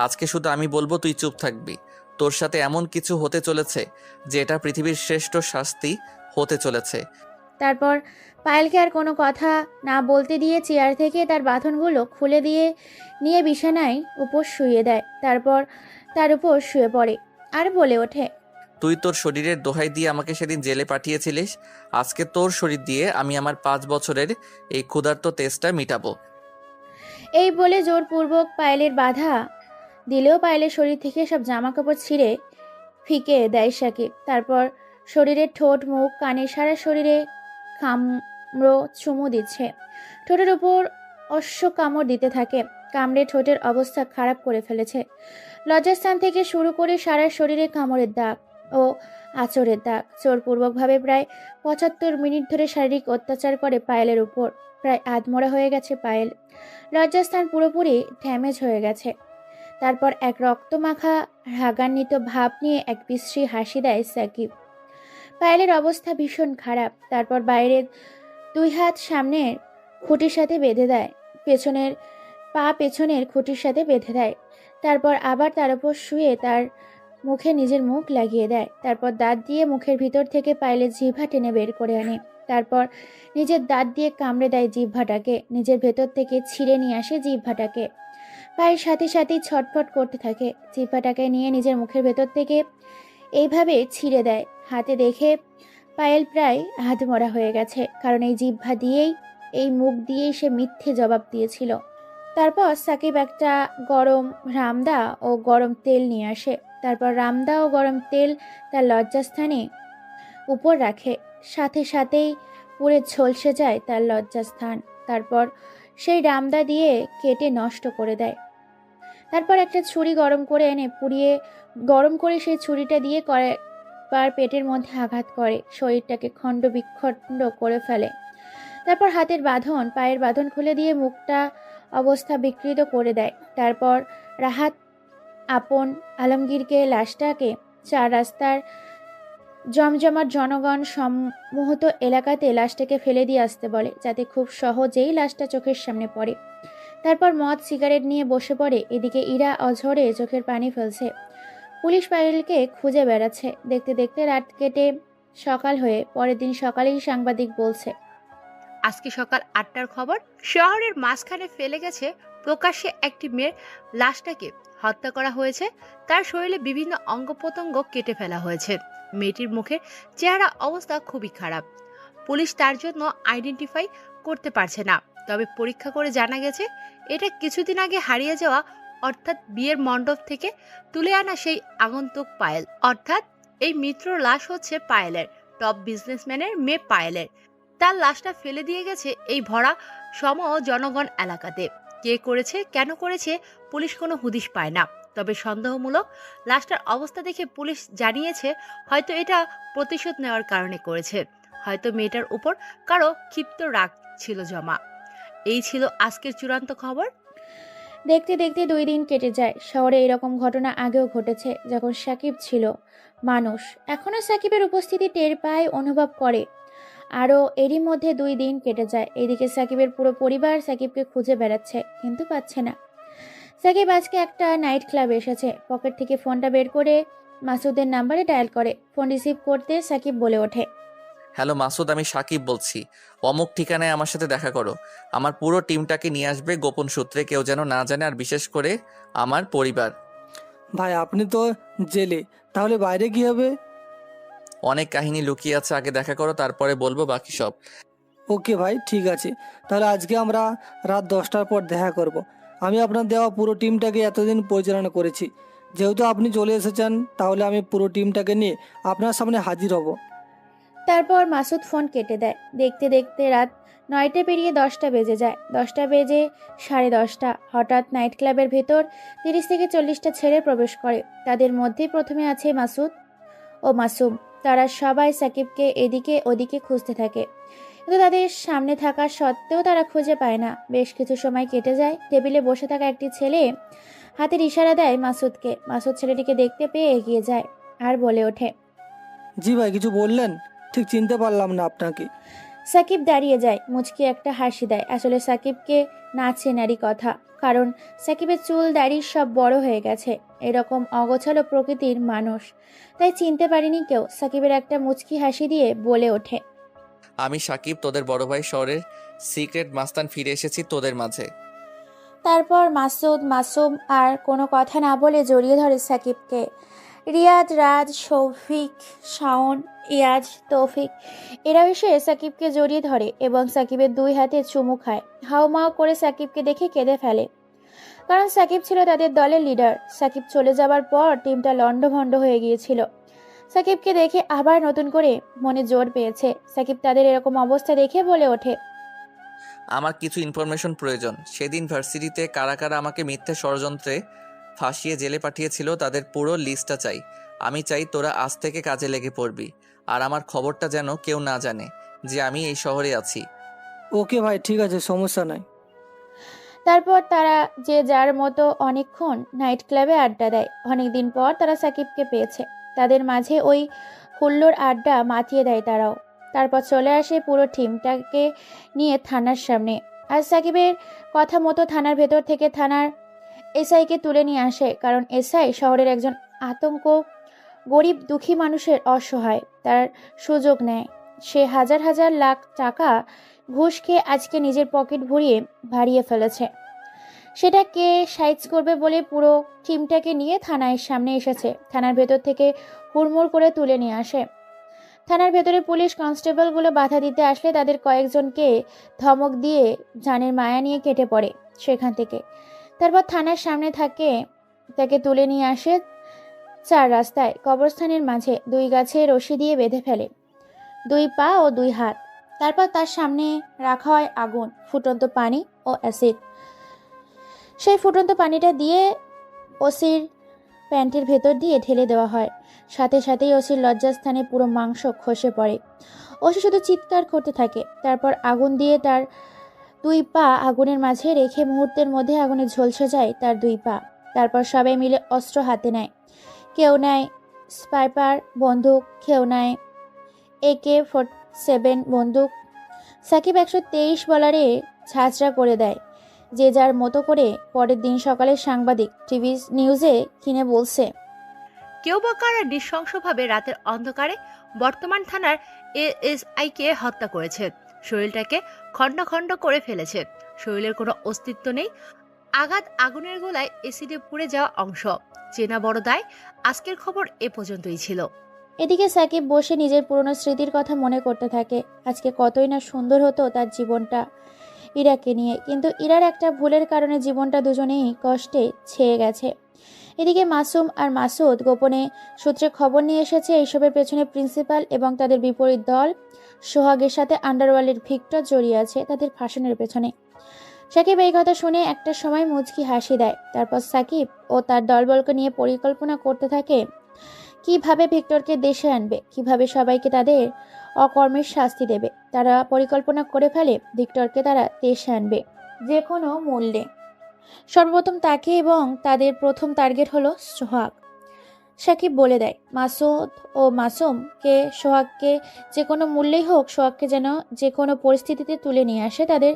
আজকে শুধু আমি বলবো, তুই চুপ থাকবি। তোর সাথে এমন কিছু হতে চলেছে যে এটা পৃথিবীর শ্রেষ্ঠ শাস্তি হতে চলেছে। তারপর পায়েলকে আর কোনো কথা না বলতে দিয়ে চেয়ার থেকে তার বাঁধনগুলো খুলে দিয়ে নিয়ে বিছানায় উপর শুয়ে দেয়। তারপর তার উপর শুয়ে পড়ে আর বলে ওঠে, তুই তোর শরীরের দোহাই দিয়ে আমাকে সেদিন জেলে পাঠিয়েছিলিস। আজকে তোর শরীর দিয়ে আমি আমার 5 বছরের এই ক্ষুধার্ত তেষ্টা মিটাবো। এই বলে জোরপূর্বক পায়েলের বাধা দিলেও পায়েলের শরীর থেকে সব জামা কাপড় ছিঁড়ে ফিকে দেয় সাকিব। তারপর শরীরের ঠোঁট, মুখ, কানে, সারা শরীরে কামড়ো চুমু দিচ্ছে। ঠোঁটের উপর অশ্ব কামড় দিতে থাকে। কামড়ে ঠোঁটের অবস্থা খারাপ করে ফেলেছে। লজ্জাস্থান থেকে শুরু করে সারা শরীরে কামড়ের দাগ ও আঁচড়ের দাগ। জোরপূর্বকভাবে প্রায় 75 মিনিট ধরে শারীরিক অত্যাচার করে পায়েলের উপর। প্রায় আধমরা হয়ে গেছে পায়েল। লজ্জাস্থান পুরোপুরি ড্যামেজ হয়ে গেছে। তারপর এক রক্তমাখা রাগান্বিত ভাব নিয়ে এক বিশ্রী হাসি দেয় সাকিব। পায়েলের অবস্থা ভীষণ খারাপ। তারপর বাইরের দুই হাত সামনের খুঁটির সাথে বেঁধে দেয়, পেছনের খুঁটির সাথে বেঁধে দেয়। তারপর আবার তার উপর শুয়ে তার মুখে নিজের মুখ লাগিয়ে দেয়। তারপর দাঁত দিয়ে মুখের ভিতর থেকে পায়েলের জিহ্বা টেনে বের করে আনে। তারপর নিজের দাঁত দিয়ে কামড়ে দেয় জিহ্বাটাকে, নিজের ভেতর থেকে ছিঁড়ে নিয়ে আসে জিহ্বাটাকে। পায়ের সাথে সাথেই ছটফট করতে থাকে। জিহ্বাটাকে নিয়ে নিজের মুখের ভেতর থেকে এইভাবে ছিঁড়ে দেয়। হাতে দেখে পায়েল প্রায় হাতমরা হয়ে গেছে, কারণ এই জিহ্বা দিয়েই, এই মুখ দিয়েই সে মিথ্যে জবাব দিয়েছিল। তারপর সাকিব একটা গরম রামদা ও গরম তেল নিয়ে আসে। তারপর রামদা ও গরম তেল তার লজ্জাস্থানে উপর রাখে। সাথে সাথেই পুড়ে ঝলসে যায় তার লজ্জাস্থান। তারপর সেই রামদা দিয়ে কেটে নষ্ট করে দেয়। তারপর একটা ছুরি গরম করে এনে গরম করে সেই ছুরিটা দিয়ে কয়েকবার পেটের মধ্যে আঘাত করে, শরীরটাকে খণ্ড বিখণ্ড করে ফেলে। তারপর হাতের বাঁধন, পায়ের বাঁধন খুলে দিয়ে মুখটা অবস্থা বিকৃত করে দেয়। তারপর রাহাত আপন আলমগীরকে লাশটাকে 4 রাস্তার জমজমাট জনগণ সম্মুহূর্ত এলাকাতে লাশটাকে ফেলে দিয়ে আসতে বলে, যাতে খুব সহজেই লাশটা চোখের সামনে পড়ে। তারপর মদ সিগারেট নিয়ে বসে পড়ে। এদিকে ইরা অঝরে চোখের পানি ফেলছে। পুলিশ পায়েলকে খুঁজে বেড়াচ্ছে। দেখতে দেখতে রাত কেটে সকাল হয়ে পরের দিন সকালেই সাংবাদিক বলছে, আজকে সকাল 8টার খবর, শহরের মাঝখানে ফেলে গেছে প্রকাশ্যে একটি মেয়ের লাশটাকে হত্যা করা হয়েছে। তার শরীরে বিভিন্ন অঙ্গ প্রত্যঙ্গ কেটে ফেলা হয়েছে। মেয়েটির মুখের চেহারা অবস্থা খুবই খারাপ। পুলিশ তার জন্য আইডেন্টিফাই করতে পারছে না। তবে পরীক্ষা করে জানা গেছে এটা কিছুদিন আগে হারিয়ে যাওয়া, অর্থাৎ বিয়ের মণ্ডপ থেকে তুলে আনা সেই আগন্তুক পায়েল। অর্থাৎ এই মিত্র লাশ হচ্ছে পায়েলের, টপ বিজনেসম্যানের মেয়ে পায়েলের। তার লাশটা ফেলে দিয়ে গেছে এই ভরা সম জনগণ এলাকাতে। কে করেছে, কেন করেছে, পুলিশ কোনো হুদিশ পায় না। তবে সন্দেহমূলক লাশটার অবস্থা দেখে পুলিশ জানিয়েছে হয়তো এটা প্রতিশোধ নেওয়ার কারণে করেছে, হয়তো মেয়েটার উপর কারো ক্ষিপ্ত রাগ ছিল জমা। এই ছিল আজকের চূড়ান্ত খবর। দেখতে দেখতে 2 দিন কেটে যায়। শহরে এরকম ঘটনা আগেও ঘটেছে, যখন সাকিব ছিল মানুষ। এখনও সাকিবের উপস্থিতি টের পায়, অনুভব করে। আরও এরই মধ্যে 2 দিন কেটে যায়। এদিকে সাকিবের পুরো পরিবার সাকিবকে খুঁজে বেড়াচ্ছে, কিন্তু পাচ্ছে না। সাকিব আজকে একটা নাইট ক্লাবে এসেছে। পকেট থেকে ফোনটা বের করে মাসুদের নাম্বারে ডায়াল করে। ফোন রিসিভ করতে সাকিব বলে ওঠে, হ্যালো মাসুদ, আমি সাকিব বলছি। অমুক ঠিকানায় আমার সাথে দেখা করো। আমার পুরো টিমটাকে নিয়ে আসবে, গোপন সূত্রে কেউ যেন না জানে, আর বিশেষ করে আমার পরিবার। ভাই আপনি তো জেলে, তাহলে বাইরে কি হবে? অনেক কাহিনী লুকিয়ে আছে, আগে দেখা করো, তারপরে বলবো বাকি সব। ওকে ভাই, ঠিক আছে। তাহলে আজকে আমরা রাত 10টার পর দেখা করব। আমি আপনার দেওয়া পুরো টিমটাকে এতদিন পরিচালনা করেছি। যেহেতু আপনি চলে এসেছেন, তাহলে আমি পুরো টিমটাকে নিয়ে আপনার সামনে হাজির হব। তারপর মাসুদ ফোন কেটে দেয়। দেখতে দেখতে রাত 9টা পেরিয়ে 10টা বেজে যায়। 10টা বেজে 10:30। হঠাৎ নাইট ক্লাবের ভেতর 30 থেকে 40টা ছেলে প্রবেশ করে। তাদের মধ্যে প্রথমে আছে মাসুদ ও মাসুম। তারা সবাই সাকিবকে এদিকে ওদিকে খুঁজতে থাকে, কিন্তু তাদের সামনে থাকা সত্ত্বেও তারা খুঁজে পায় না। বেশ কিছু সময় কেটে যায়। টেবিলে বসে থাকা একটি ছেলে হাতের ইশারা দেয় মাসুদকে। মাসুদ ছেলেটিকে দেখতে পেয়ে এগিয়ে যায় আর বলে ওঠে, জি ভাই, কিছু বললেন? ঠিক চিনতে পারলাম না আপনাকে। সাকিব দাঁড়িয়ে যায়, মুচকি একটা হাসি দেয়। আসলে সাকিবকে না চেনারই কথা, কারণ সাকিবের চুল দাড়ি সব বড় হয়ে গেছে। এরকম অগোছালো প্রকৃতির মানুষ, তাই চিনতে পারেনি কেউ। সাকিবের একটা মুচকি হাসি দিয়ে বলে ওঠে, আমি সাকিব, তোদের বড় ভাই, শহরের সিক্রেট মাস্তান, ফিরে এসেছি তোদের মাঝে। তারপর মাসুদ, মাসুম আর কোনো কথা না বলে জড়িয়ে ধরে সাকিবকে। রিয়াদ, রাজ, শৌফিক, শাওন, ইয়াজ, তৌফিক এরা এসে সাকিবকে জড়িয়ে ধরে এবং সাকিবের 2 হাতে চুমু খায়। হাউমাউ করে সাকিবকে দেখে কেঁদে ফেলে, কারণ সাকিব ছিল তাদের দলের লিডার। সাকিব চলে যাবার পর টিমটা লণ্ডভণ্ড হয়ে গিয়েছিল। সাকিবকে দেখে আবার নতুন করে মনে জোর পেয়েছে। সাকিব তাদের এরকম অবস্থা দেখে বলে ওঠে, আমার কিছু ইনফরমেশন প্রয়োজন। সেদিন ভার্সিটিতে কারা কারা আমাকে মিথ্যে ষড়যন্ত্রে ফাঁসিয়ে জেলে পাঠিয়েছিল, তাদের পুরো লিস্টটা চাই। আমি চাই তোরা আজ থেকে কাজে লেগে পড়বি, আর আমার খবরটা যেন কেউ না জানে যে আমি এই শহরে আছি। ওকে ভাই, ঠিক আছে, সমস্যা নাই। তারপর তারা যে যার মতো অনেকক্ষণ নাইট ক্লাবে আড্ডা দেয়। অনেকদিন পর তারা সাকিবকে পেয়েছে। তাদের মাঝে ওই হুল্লোড় আড্ডা মাতিয়ে দেয় তারাও। তারপর চলে আসে পুরো টিমটাকে নিয়ে থানার সামনে। আর সাকিবের কথা মতো থানার ভেতর থেকে থানার এসআইকে তুলে নিয়ে আসে, কারণ এসআই শহরের একজন আতঙ্ক, গরিব দুঃখী মানুষের অসহায় তার সুযোগ নেয়। সে হাজার হাজার লাখ টাকা ঘুষ খেয়ে আজকে নিজের পকেট ভারিয়ে ফেলেছে। সেটা কে সাইজ করবে বলে পুরো টিমটাকে নিয়ে থানার সামনে এসেছে। থানার ভেতর থেকে হুড়মুড় করে তুলে নিয়ে আসে। থানার ভেতরে পুলিশ কনস্টেবলগুলো বাধা দিতে আসলে তাদের কয়েকজনকে ধমক দিয়ে জানের মায়া নিয়ে কেটে পড়ে সেখান থেকে। তারপর থানার সামনে তাকে তুলে নিয়ে আসে 4 রাস্তায় কবরস্থানের মাঝে 2 গাছে রশি দিয়ে বেঁধে ফেলে 2 পা ও 2 হাত। তারপর তার সামনে রাখা হয় আগুন, ফুটন্ত পানি ও অ্যাসিড। সেই ফুটন্ত পানিটা দিয়ে ওসির প্যান্টের ভেতর দিয়ে ঢেলে দেওয়া হয়। সাথে সাথেই ওসির লজ্জাস্থানে পুরো মাংস খসে পড়ে। ওসি শুধু চিৎকার করতে থাকে। তারপর আগুন দিয়ে তার 2 পা আগুনের মাঝে রেখে মুহূর্তের মধ্যে আগুনে ঝলসে যায় তার 2 পা। তারপর সবাই মিলে অস্ত্র হাতে নেয়। কেউ নেয় স্নাইপার বন্দুক, কেউ নেয় AK-47 বন্দুক। সাকিব 123 বলারে ঝাঁঝরা করে দেয় যে যার মতো করে। পরের দিন সকালে সাংবাদিক টিভি নিউজে কিনে বলছে, কেউ বা কারা নৃশংসভাবে রাতের অন্ধকারে বর্তমান থানার এএসআইকে হত্যা করেছে। শরীরটাকে খণ্ড খণ্ড করে ফেলেছে। শরীরের কোনো অস্তিত্ব নেই। আঘাত আগুনের গোলায় এসিডে পুড়ে যাওয়া অংশ। চেনা বড় দায়। আজকের খবর এ পর্যন্তই ছিল। এদিকে সাকিব বসে নিজের পুরনো স্মৃতির কথা মনে করতে থাকে। আজকে কতই না সুন্দর হতো তার জীবনটা ইরাকে নিয়ে, কিন্তু ইরার একটা ভুলের কারণে জীবনটা দুজনেই কষ্টে ছেয়ে গেছে। এদিকে মাসুম আর মাসুদ গোপনে সূত্রে খবর নিয়ে এসেছে এইসবের পেছনে প্রিন্সিপাল এবং তাদের বিপরীত দল সোহাগের সাথে আন্ডারওয়ার্ল্ডের ভিক্টর জড়িয়ে আছে তাদের ফাঁসানোর পেছনে। সাকিব এই কথা শুনে একটা সময় মুচকি হাসি দেয়। তারপর সাকিব ও তার দলবলকে নিয়ে পরিকল্পনা করতে থাকে কিভাবে ভিক্টরকে দেশে আনবে, কিভাবে সবাইকে তাদের অকর্মের শাস্তি দেবে। তারা পরিকল্পনা করে ফেলে ভিক্টরকে তারা দেশে আনবে যে কোনো মূল্যে। সর্বপ্রথম তাকে, এবং তাদের প্রথম টার্গেট হলো সোহাগ। সাকিব বলে দেয় মাসুদ ও মাসুমকে সোহাগকে যে কোনো মূল্যেই হোক সোহাগকে যেন যে কোনো পরিস্থিতিতে তুলে নিয়ে আসে তাদের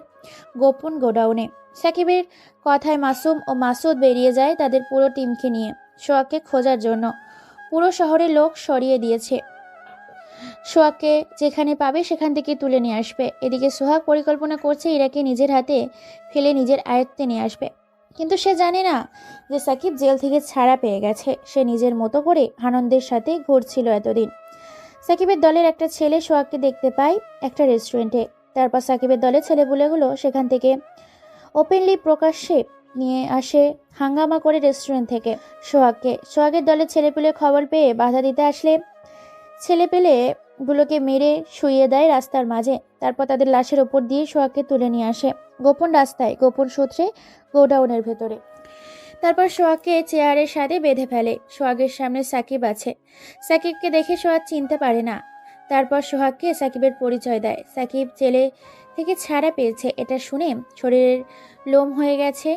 গোপন গোডাউনে। সাকিবের কথায় মাসুম ও মাসুদ বেরিয়ে যায় তাদের পুরো টিমকে নিয়ে সোহাগকে খোঁজার জন্য। পুরো শহরের লোক সরিয়ে দিয়েছে। সোহাগকে যেখানে পাবে সেখান থেকে তুলে নিয়ে আসবে। এদিকে সোহাগ পরিকল্পনা করছে ইরাকে নিজের হাতে ফেলে নিজের আয়ত্তে নিয়ে আসবে। কিন্তু সে জানে না যে সাকিব জেল থেকে ছাড়া পেয়ে গেছে। সে নিজের মতো করে আনন্দের সাথে ঘুরছিল এতদিন। সাকিবের দলের একটা ছেলে সোহাগকে দেখতে পায় একটা রেস্টুরেন্টে। তারপর সাকিবের দলের ছেলেপুলেগুলো সেখান থেকে ওপেনলি প্রকাশ্যে নিয়ে আসে হাঙ্গামা করে রেস্টুরেন্ট থেকে সোহাগকে। সোহাগের দলের ছেলেপুলে খবর পেয়ে বাধা দিতে আসলে ছেলেপেলেগুলোকে মেরে শুইয়ে দেয় রাস্তার মাঝে। তারপর তাদের লাশের ওপর দিয়ে সোহাগকে তুলে নিয়ে আসে গোপন রাস্তায়, গোপন সূত্রে গোডাউনের ভেতরে। তারপর সোহাগকে চেয়ারের সাথে বেঁধে ফেলে। সোহাগের সামনে সাকিব আছে। সাকিবকে দেখে সোহাগ চিনতে পারে না। তারপর সোহাগকে সাকিবের পরিচয় দেয়। সাকিব জেলে থেকে ছাড়া পেয়েছে এটা শুনে শরীরের লোম হয়ে গেছে।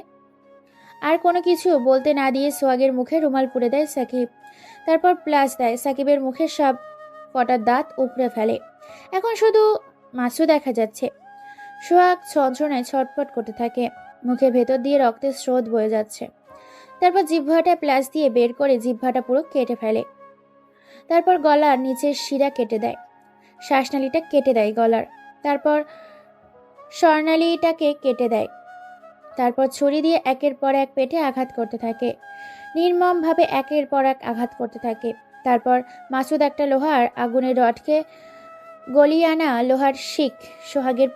আর কোনো কিছু বলতে না দিয়ে সোহাগের মুখে রুমাল পুড়ে দেয় সাকিব। তারপর প্লাস দেয়। সাকিবের মুখে সব কটা দাঁত উপড়ে ফেলে। এখন শুধু মাছু দেখা যাচ্ছে। সোহাগ যন্ত্রণায় ছটফট করতে থাকে। মুখের ভেতর দিয়ে রক্তের স্রোত বয়ে যাচ্ছে। তারপর জিহ্বাটা প্লাস দিয়ে বের করে জিহ্বাটা পুরো কেটে ফেলে। তারপর গলার নিচের শিরা কেটে দেয়, শ্বাসনালীটা কেটে দেয় গলার। তারপর স্বর্ণালীটাকে কেটে দেয়। তারপর ছুরি দিয়ে একের পর এক পেটে আঘাত করতে থাকে, নির্মমভাবে একের পর এক আঘাত করতে থাকে। তারপর মাসুদ একটা লোহার আগুনের রডকে গলিয়ে আনা লোহার শিক সোহাগের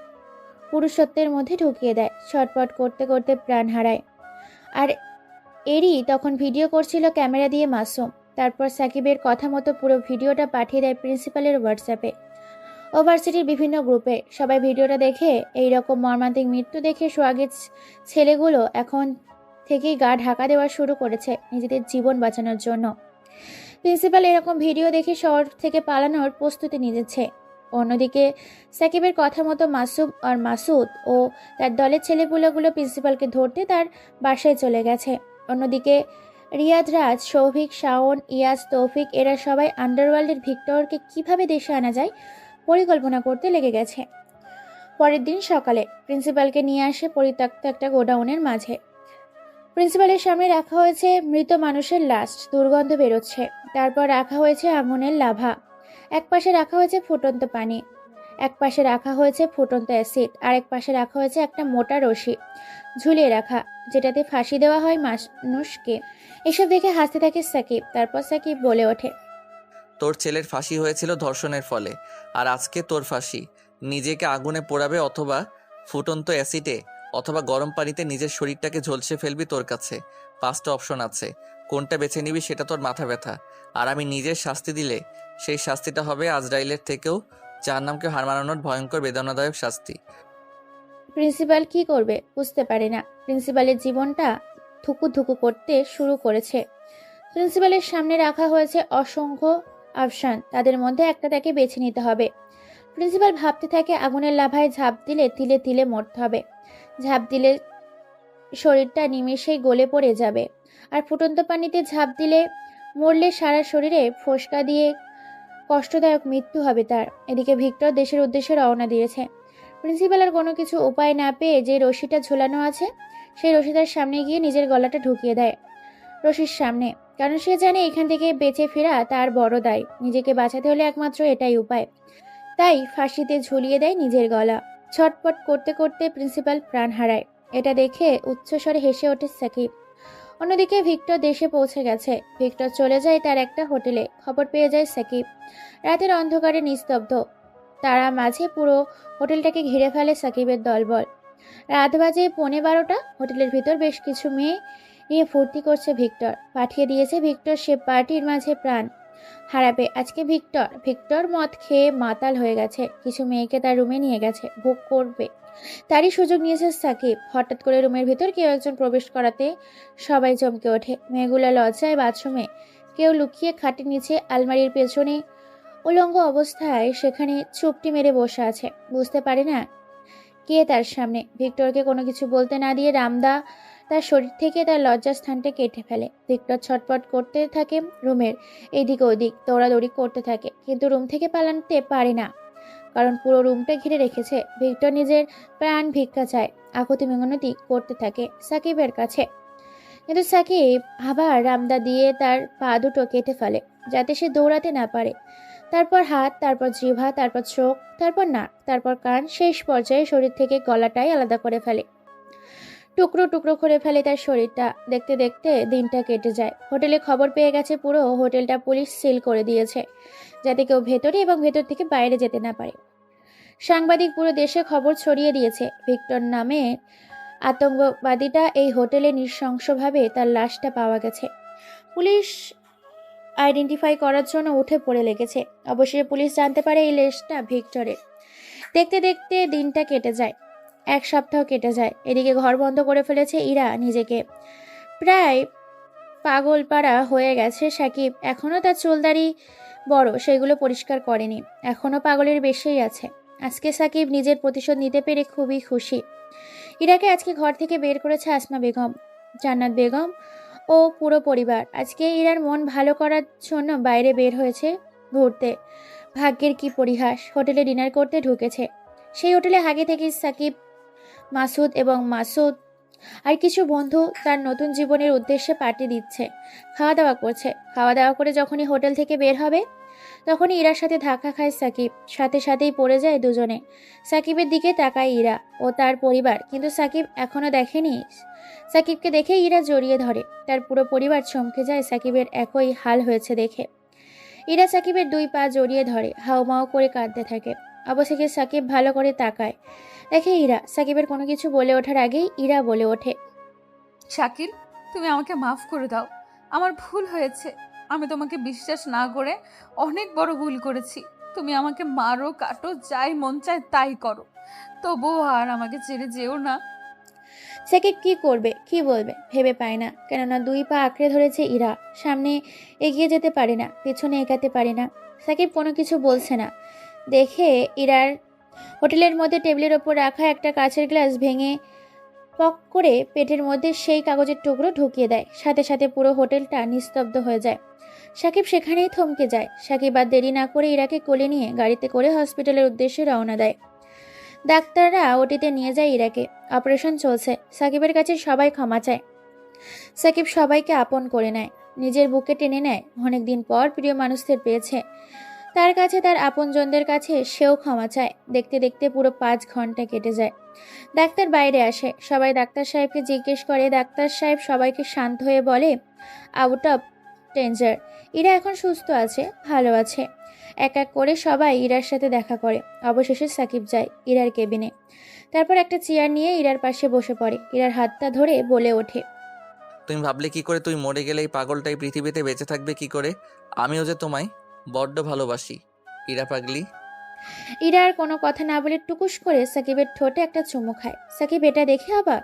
পুরুষত্বের মধ্যে ঢুকিয়ে দেয়। ছটপট করতে করতে প্রাণ হারায়। আর এরই তখন ভিডিও করছিল ক্যামেরা দিয়ে মাসুম। তারপর সাকিবের কথা মতো পুরো ভিডিওটা পাঠিয়ে দেয় প্রিন্সিপালের হোয়াটসঅ্যাপে, ওভার্সিটির বিভিন্ন গ্রুপে। সবাই ভিডিওটা দেখে এই রকম মর্মান্তিক মৃত্যু দেখে সোহাগের ছেলেগুলো এখন থেকেই গা ঢাকা দেওয়া শুরু করেছে নিজেদের জীবন বাঁচানোর জন্য। প্রিন্সিপাল এরকম ভিডিও দেখে শহর থেকে পালানোর প্রস্তুতি নিয়েছে। অন্যদিকে সাকিবের কথা মতো মাসুম আর মাসুদ ও তার দলের ছেলেপুলেগুলো প্রিন্সিপালকে ধরতে তার বাসায় চলে গেছে। অন্যদিকে রিয়াদ, রাজ, সৌভিক, শাওন, ইয়াস, তৌফিক এরা সবাই আন্ডারওয়ার্ল্ডের ভিক্টরকে কিভাবে দেশে আনা যায় পরিকল্পনা করতে লেগে গেছে। পরের দিন সকালে প্রিন্সিপালকে নিয়ে আসে পরিত্যক্ত একটা গোডাউনের মাঝে। প্রিন্সিপালের সামনে রাখা হয়েছে মৃত মানুষের লাশ, দুর্গন্ধ বেরোচ্ছে। তারপর রাখা হয়েছে আগুনের লাভা, এক পাশে রাখা হয়েছে ফুটন্ত পানি, এক পাশে রাখা হয়েছে ফুটন্ত অ্যাসিড, আর এক পাশে রাখা হয়েছে একটা মোটা রশি ঝুলিয়ে রাখা, যেটাতে ফাঁসি দেওয়া হয় মানুষকে। এসব দেখে হাসতে থাকে সাকিব। তারপর সাকিব বলে ওঠে, তোর ছেলের ফাঁসি হয়েছিল ধর্ষণের ফলে, আর আজকে তোর ফাঁসি। নিজেকে আগুনে পোড়াবে, অথবা ফুটন্ত অ্যাসিডে, অথবা গরম পানিতে নিজের শরীরটাকে ঝলসে ফেলবি। তোর কাছে 5টা অপশন আছে, কোনটা বেছে নিবি সেটা তোর মাথা ব্যথা। আর আমি নিজের শাস্তি দিলে সেই শাস্তিটা হবে আজরাইলের থেকেও জাহান্নামকে হার মানানোর ভয়ঙ্কর বেদনাদায়ক শাস্তি। প্রিন্সিপাল কি করবে বুঝতে পারে না। প্রিন্সিপালের জীবনটা ধুকু ধুকু করতে শুরু করেছে। প্রিন্সিপালের সামনে রাখা হয়েছে অসংখ্য অপশন, তাদের মধ্যে একটা তাকে বেছে নিতে হবে। প্রিন্সিপাল ভাবতে থাকে আগুনের লাভায় ঝাঁপ দিলে তিলে তিলে মরতে হবে, ঝাঁপ দিলে শরীরটা নিমেষেই গলে পড়ে যাবে, আর ফুটন্ত পানিতে ঝাঁপ দিলে মরলে সারা শরীরে ফোসকা দিয়ে কষ্টদায়ক মৃত্যু হবে তার। এদিকে ভিক্টর দেশের উদ্দেশ্যে রওনা দিয়েছে। প্রিন্সিপালের কোনো কিছু উপায় না পেয়ে যে রশিটা ঝোলানো আছে সেই রশিটার সামনে গিয়ে নিজের গলাটা ঢুকিয়ে দেয় রশির সামনে, কারণ সে জানে এখান থেকে বেঁচে ফেরা তার বড় দায়। নিজেকে বাঁচাতে হলে একমাত্র এটাই উপায়, তাই ফাঁসিতে ঝুলিয়ে দেয় নিজের গলা। ছটপট করতে করতে প্রিন্সিপাল প্রাণ হারায়। এটা দেখে উচ্চস্বরে হেসে ওঠে সাকিব। অন্যদিকে ভিক্টর দেশে পৌঁছে গেছে। ভিক্টর চলে যায় তার একটা হোটেলে। খবর পেয়ে যায় সাকিব। রাতের অন্ধকারে নিস্তব্ধ তারা মাঝে পুরো হোটেলটাকে ঘিরে ফেলে সাকিবের দলবল। রাত বাজে 11:15। হোটেলের ভিতর বেশ কিছু মেয়ে নিয়ে ফুর্তি করছে ভিক্টর। পাঠিয়ে দিয়েছে ভিক্টর সে পার্টির মাঝে প্রাণ হারাবে আজকে। ভিক্টর মদ খেয়ে মাতাল হয়ে গেছে। কিছু মেয়েকে তার রুমে নিয়ে গেছে, ভোগ করবে। তারই সুযোগ নিয়েছে সাকিব। হঠাৎ করে রুমের ভিতর কেউ একজন প্রবেশ করাতে সবাই চমকে ওঠে। মেয়েগুলো লজ্জায় বাথরুমে, কেউ লুকিয়ে খাটের নিচে, আলমারির পেছনে উলঙ্গ অবস্থায় সেখানে চুপটি মেরে বসে আছে। বুঝতে পারে না কে তার সামনে। ভিক্টরকে কোনো কিছু বলতে না দিয়ে রামদা তার শরীর থেকে তার লজ্জাস্থানটা কেটে ফেলে। ভিক্টর ছটপট করতে থাকে রুমের এদিক ওদিক, দৌড়াদৌড়ি করতে থাকে, কিন্তু রুম থেকে পালাতে পারে না, কারণ পুরো রুমটা ঘিরে রেখেছে। ভিক্টর নিজের প্রাণ ভিক্ষা চায়, আকুতি মিনতি করতে থাকে সাকিবের কাছে, কিন্তু সাকিব আবার রামদা দিয়ে তার পা দুটো কেটে ফেলে যাতে সে দৌড়াতে না পারে। তারপর হাত, তারপর জিহ্বা, তারপর চোখ, তারপর নাক, তারপর কান, শেষ পর্যায়ে শরীর থেকে গলাটাই আলাদা করে ফেলে। টুকরো টুকরো করে ফেলে তার শরীরটা। দেখতে দেখতে দিনটা কেটে যায়। হোটেলে খবর পেয়ে গেছে পুরো হোটেলটা পুলিশ সিল করে দিয়েছে, যাতে কেউ ভেতরে এবং ভেতর থেকে বাইরে যেতে না পারে। সাংবাদিক পুরো দেশে খবর ছড়িয়ে দিয়েছে ভিক্টর নামে আতঙ্কবাদীটা এই হোটেলে নৃশংসভাবে তার লাশটা পাওয়া গেছে। পুলিশ আইডেন্টিফাই করার জন্য উঠে পড়ে লেগেছে। অবশেষে পুলিশ জানতে পারে এই লাশটা ভিক্টরের। দেখতে দেখতে দিনটা কেটে যায়, 1 সপ্তাহ কেটে যায়। এদিকে ঘর বন্ধ করে ফেলেছে ইরা নিজেকে। প্রায় পাগলপাড়া হয়ে গেছে সাকিব। এখনও তার চুলদাড়ি বড়, সেগুলো পরিষ্কার করেনি, এখনও পাগলের বেশেই আছে। আজকে সাকিব নিজের প্রতিশোধ নিতে পেরে খুবই খুশি। ইরাকে আজকে ঘর থেকে বের করেছে আসমা বেগম, জান্নাত বেগম ও পুরো পরিবার। আজকে ইরার মন ভালো করার জন্য বাইরে বের হয়েছে ঘুরতে। ভাগ্যের কি পরিহাস, হোটেলে ডিনার করতে ঢুকেছে। সেই হোটেলে আগে থেকেই সাকিব, মাসুদ এবং মাসুদ আর কিছু বন্ধু তার নতুন জীবনের উদ্দেশ্যে পার্টি দিচ্ছে, খাওয়া দাওয়া করছে। খাওয়া দাওয়া করে যখনই হোটেল থেকে বের হবে তখনই ইরার সাথে ধাক্কা খায় সাকিব। সাথে সাথেই পড়ে যায় দুজনে। সাকিবের দিকে তাকায় ইরা ও তার পরিবার, কিন্তু সাকিব এখনো দেখেনি। সাকিবকে দেখে ইরা জড়িয়ে ধরে। তার পুরো পরিবার চমকে যায় সাকিবের একই হাল হয়েছে দেখে। ইরা সাকিবের 2 পা জড়িয়ে ধরে, হাউমাউ করে কাঁদতে থাকে। অবশেষে সাকিব ভালো করে তাকায়, দেখে ইরা। সাকিবের কোনো কিছু বলে ওঠার আগেই ইরা বলে ওঠে, শাকিল, তুমি আমাকে মাফ করে দাও, আমার ভুল হয়েছে। আমি তোমাকে বিশ্বাস না করে অনেক বড় ভুল করেছি। তুমি আমাকে মারো, কাটো, যাই মন চায় তাই করো, তবুও আর আমাকে ছেড়ে যেও না। সাকিব কি করবে, কি বলবে ভেবে পায় না, কেননা 2 পা আঁকড়ে ধরেছে ইরা। সামনে এগিয়ে যেতে পারে না, পেছনে এগাতে পারে না। সাকিব কোনো কিছু বলছে না। দেখে ইরার হোটেলের মধ্যে টেবিলের ওপর রাখা একটা কাঁচের গ্লাস ভেঙে পক করে পেটের মধ্যে সেই কাগজের টুকরো ঢুকিয়ে দেয়। সাথে সাথে পুরো হোটেলটা নিস্তব্ধ হয়ে যায়। সাকিব সেখানেই থমকে যায়। সাকিব আর দেরি না করে ইরাকে কোলে নিয়ে গাড়িতে করে হসপিটালের উদ্দেশ্যে রওনা দেয়। ডাক্তাররা ওটিতে নিয়ে যায় ইরাকে। অপারেশন চলছে। সাকিবের কাছে সবাই ক্ষমা চায়। সাকিব সবাইকে আপন করে নেয়, নিজের বুকে টেনে নেয়। অনেকদিন পর প্রিয় মানুষদের পেয়েছে। তার কাছে, তার আপনজনদের কাছে সেও ক্ষমা চায়। দেখতে দেখতে পুরো 5 ঘন্টা কেটে যায়। ডাক্তার বাইরে আসে। সবাই ডাক্তার সাহেবকে জিজ্ঞেস করে। ডাক্তার সাহেব সবাইকে শান্ত হয়ে বলে, আউট অফ ডেঞ্জার। ইরা এখন সুস্থ আছে, ভালো আছে। এক এক করে সবাই ইরার সাথে দেখা করে। অবশেষে সাকিব যায় ইরার কেবিনে। তারপর একটা চেয়ার নিয়ে ইরার পাশে বসে পড়ে। ইরার হাতটা ধরে বলে ওঠে, তুমি ভাবলে কি করে তুই মরে গেলে এই পাগলটাই পৃথিবীতে বেঁচে থাকবে কি করে? আমিও যে তোমায় বড্ড ভালোবাসি ইরা পাগলি। ইরা আর কোনো কথা না বলে টুকুস করে সাকিবের ঠোঁটে একটা চুমু খায়। সাকিব এটা দেখে অবাক।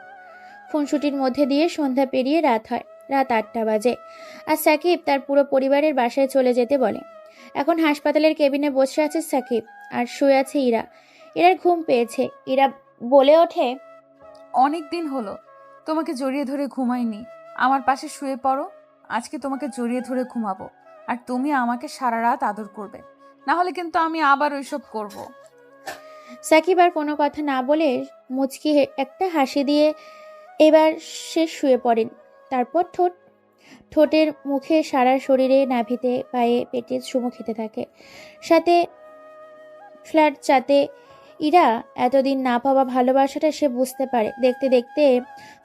খুনসুটির মধ্যে দিয়ে সন্ধ্যা পেরিয়ে রাত হয়। রাত 8টা বাজে। আর সাকিব তার পুরো পরিবারের বাসায় চলে যেতে বলে। এখন হাসপাতালের কেবিনে বসে আছে সাকিব আর শুয়ে আছে ইরা। ইরার ঘুম পেয়েছে। ইরা বলে ওঠে, অনেক দিন হলো তোমাকে জড়িয়ে ধরে ঘুমাইনি। আমার পাশে শুয়ে পড়ো। আজকে তোমাকে জড়িয়ে ধরে ঘুমাবো, আর তুমি আমাকে সারা রাত আদর করবে। না হলে কিন্তু আমি আবার ওইসব করব। সাকিব আর কোনো কথা না বলে মুচকি একটা হাসি দিয়ে এবার সে শুয়ে পড়েন। তারপর ঠোঁটের মুখে, সারা শরীরে, নাভিতে, পায়ে, পেটে চুমু খেতে থাকে। সাথে ফ্ল্যাট চাতে ইরা এতদিন না পাওয়া ভালোবাসাটা সে বুঝতে পারে। দেখতে দেখতে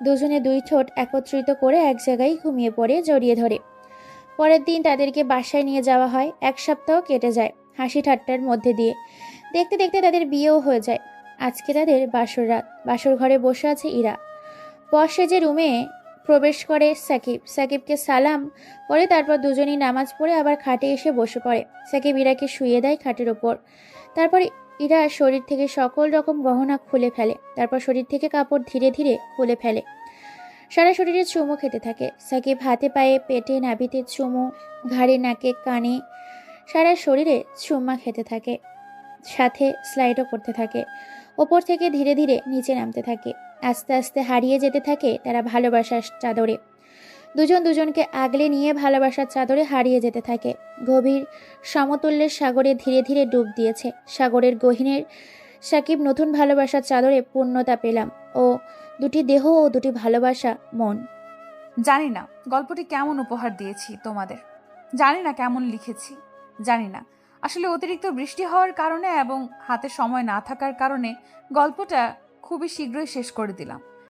দুজনে 2 ঠোঁট একত্রিত করে এক জায়গায় ঘুমিয়ে পড়ে জড়িয়ে ধরে। পরের দিন তাদেরকে বাসায় নিয়ে যাওয়া হয়। 1 সপ্তাহ কেটে যায় হাসি ঠাট্টার মধ্যে দিয়ে। দেখতে দেখতে তাদের বিয়েও হয়ে যায়। আজকে তাদের বাসর রাত। বাসর ঘরে বসে আছে ইরা। বসে যে রুমে প্রবেশ করে সাকিবকে সালাম করে তারপর দুজনেই নামাজ পড়ে আবার খাটে এসে বসে পড়ে। সাকিব ইরাকে শুইয়ে দেয় খাটের ওপর। তারপর ইরা শরীর থেকে সকল রকম গহনা খুলে ফেলে। তারপর শরীর থেকে কাপড় ধীরে ধীরে খুলে ফেলে। সারা শরীরে চুমু খেতে থাকে। সাকিব হাতে, পায়ে, পেটে, নাভিতে চুমু, ঘাড়ে, নাকে, কানে, সারা শরীরে চুম্মা খেতে থাকে। সাথে স্লাইডও করতে থাকে। ওপর থেকে ধীরে ধীরে নিচে নামতে থাকে। আস্তে আস্তে হারিয়ে যেতে থাকে তারা ভালোবাসার চাদরে। দুজন দুজনকে আগলে নিয়ে ভালোবাসার চাদরে হারিয়ে যেতে থাকে। গভীর সমতুল্যের সাগরে ধীরে ধীরে ডুব দিয়েছে। সাগরের গহীনের সাকিব নতুন ভালোবাসার চাদরে পূর্ণতা পেলাম। ও 2টি দেহ ও 2টি ভালোবাসা মন। জানি না গল্পটি কেমন উপহার দিয়েছি তোমাদের, জানি না কেমন লিখেছি, জানি না। আসলে অতিরিক্ত বৃষ্টি হওয়ার কারণে এবং হাতে সময় না থাকার কারণে গল্পটা খুবই শীঘ্রই শেষ করে দিলাম।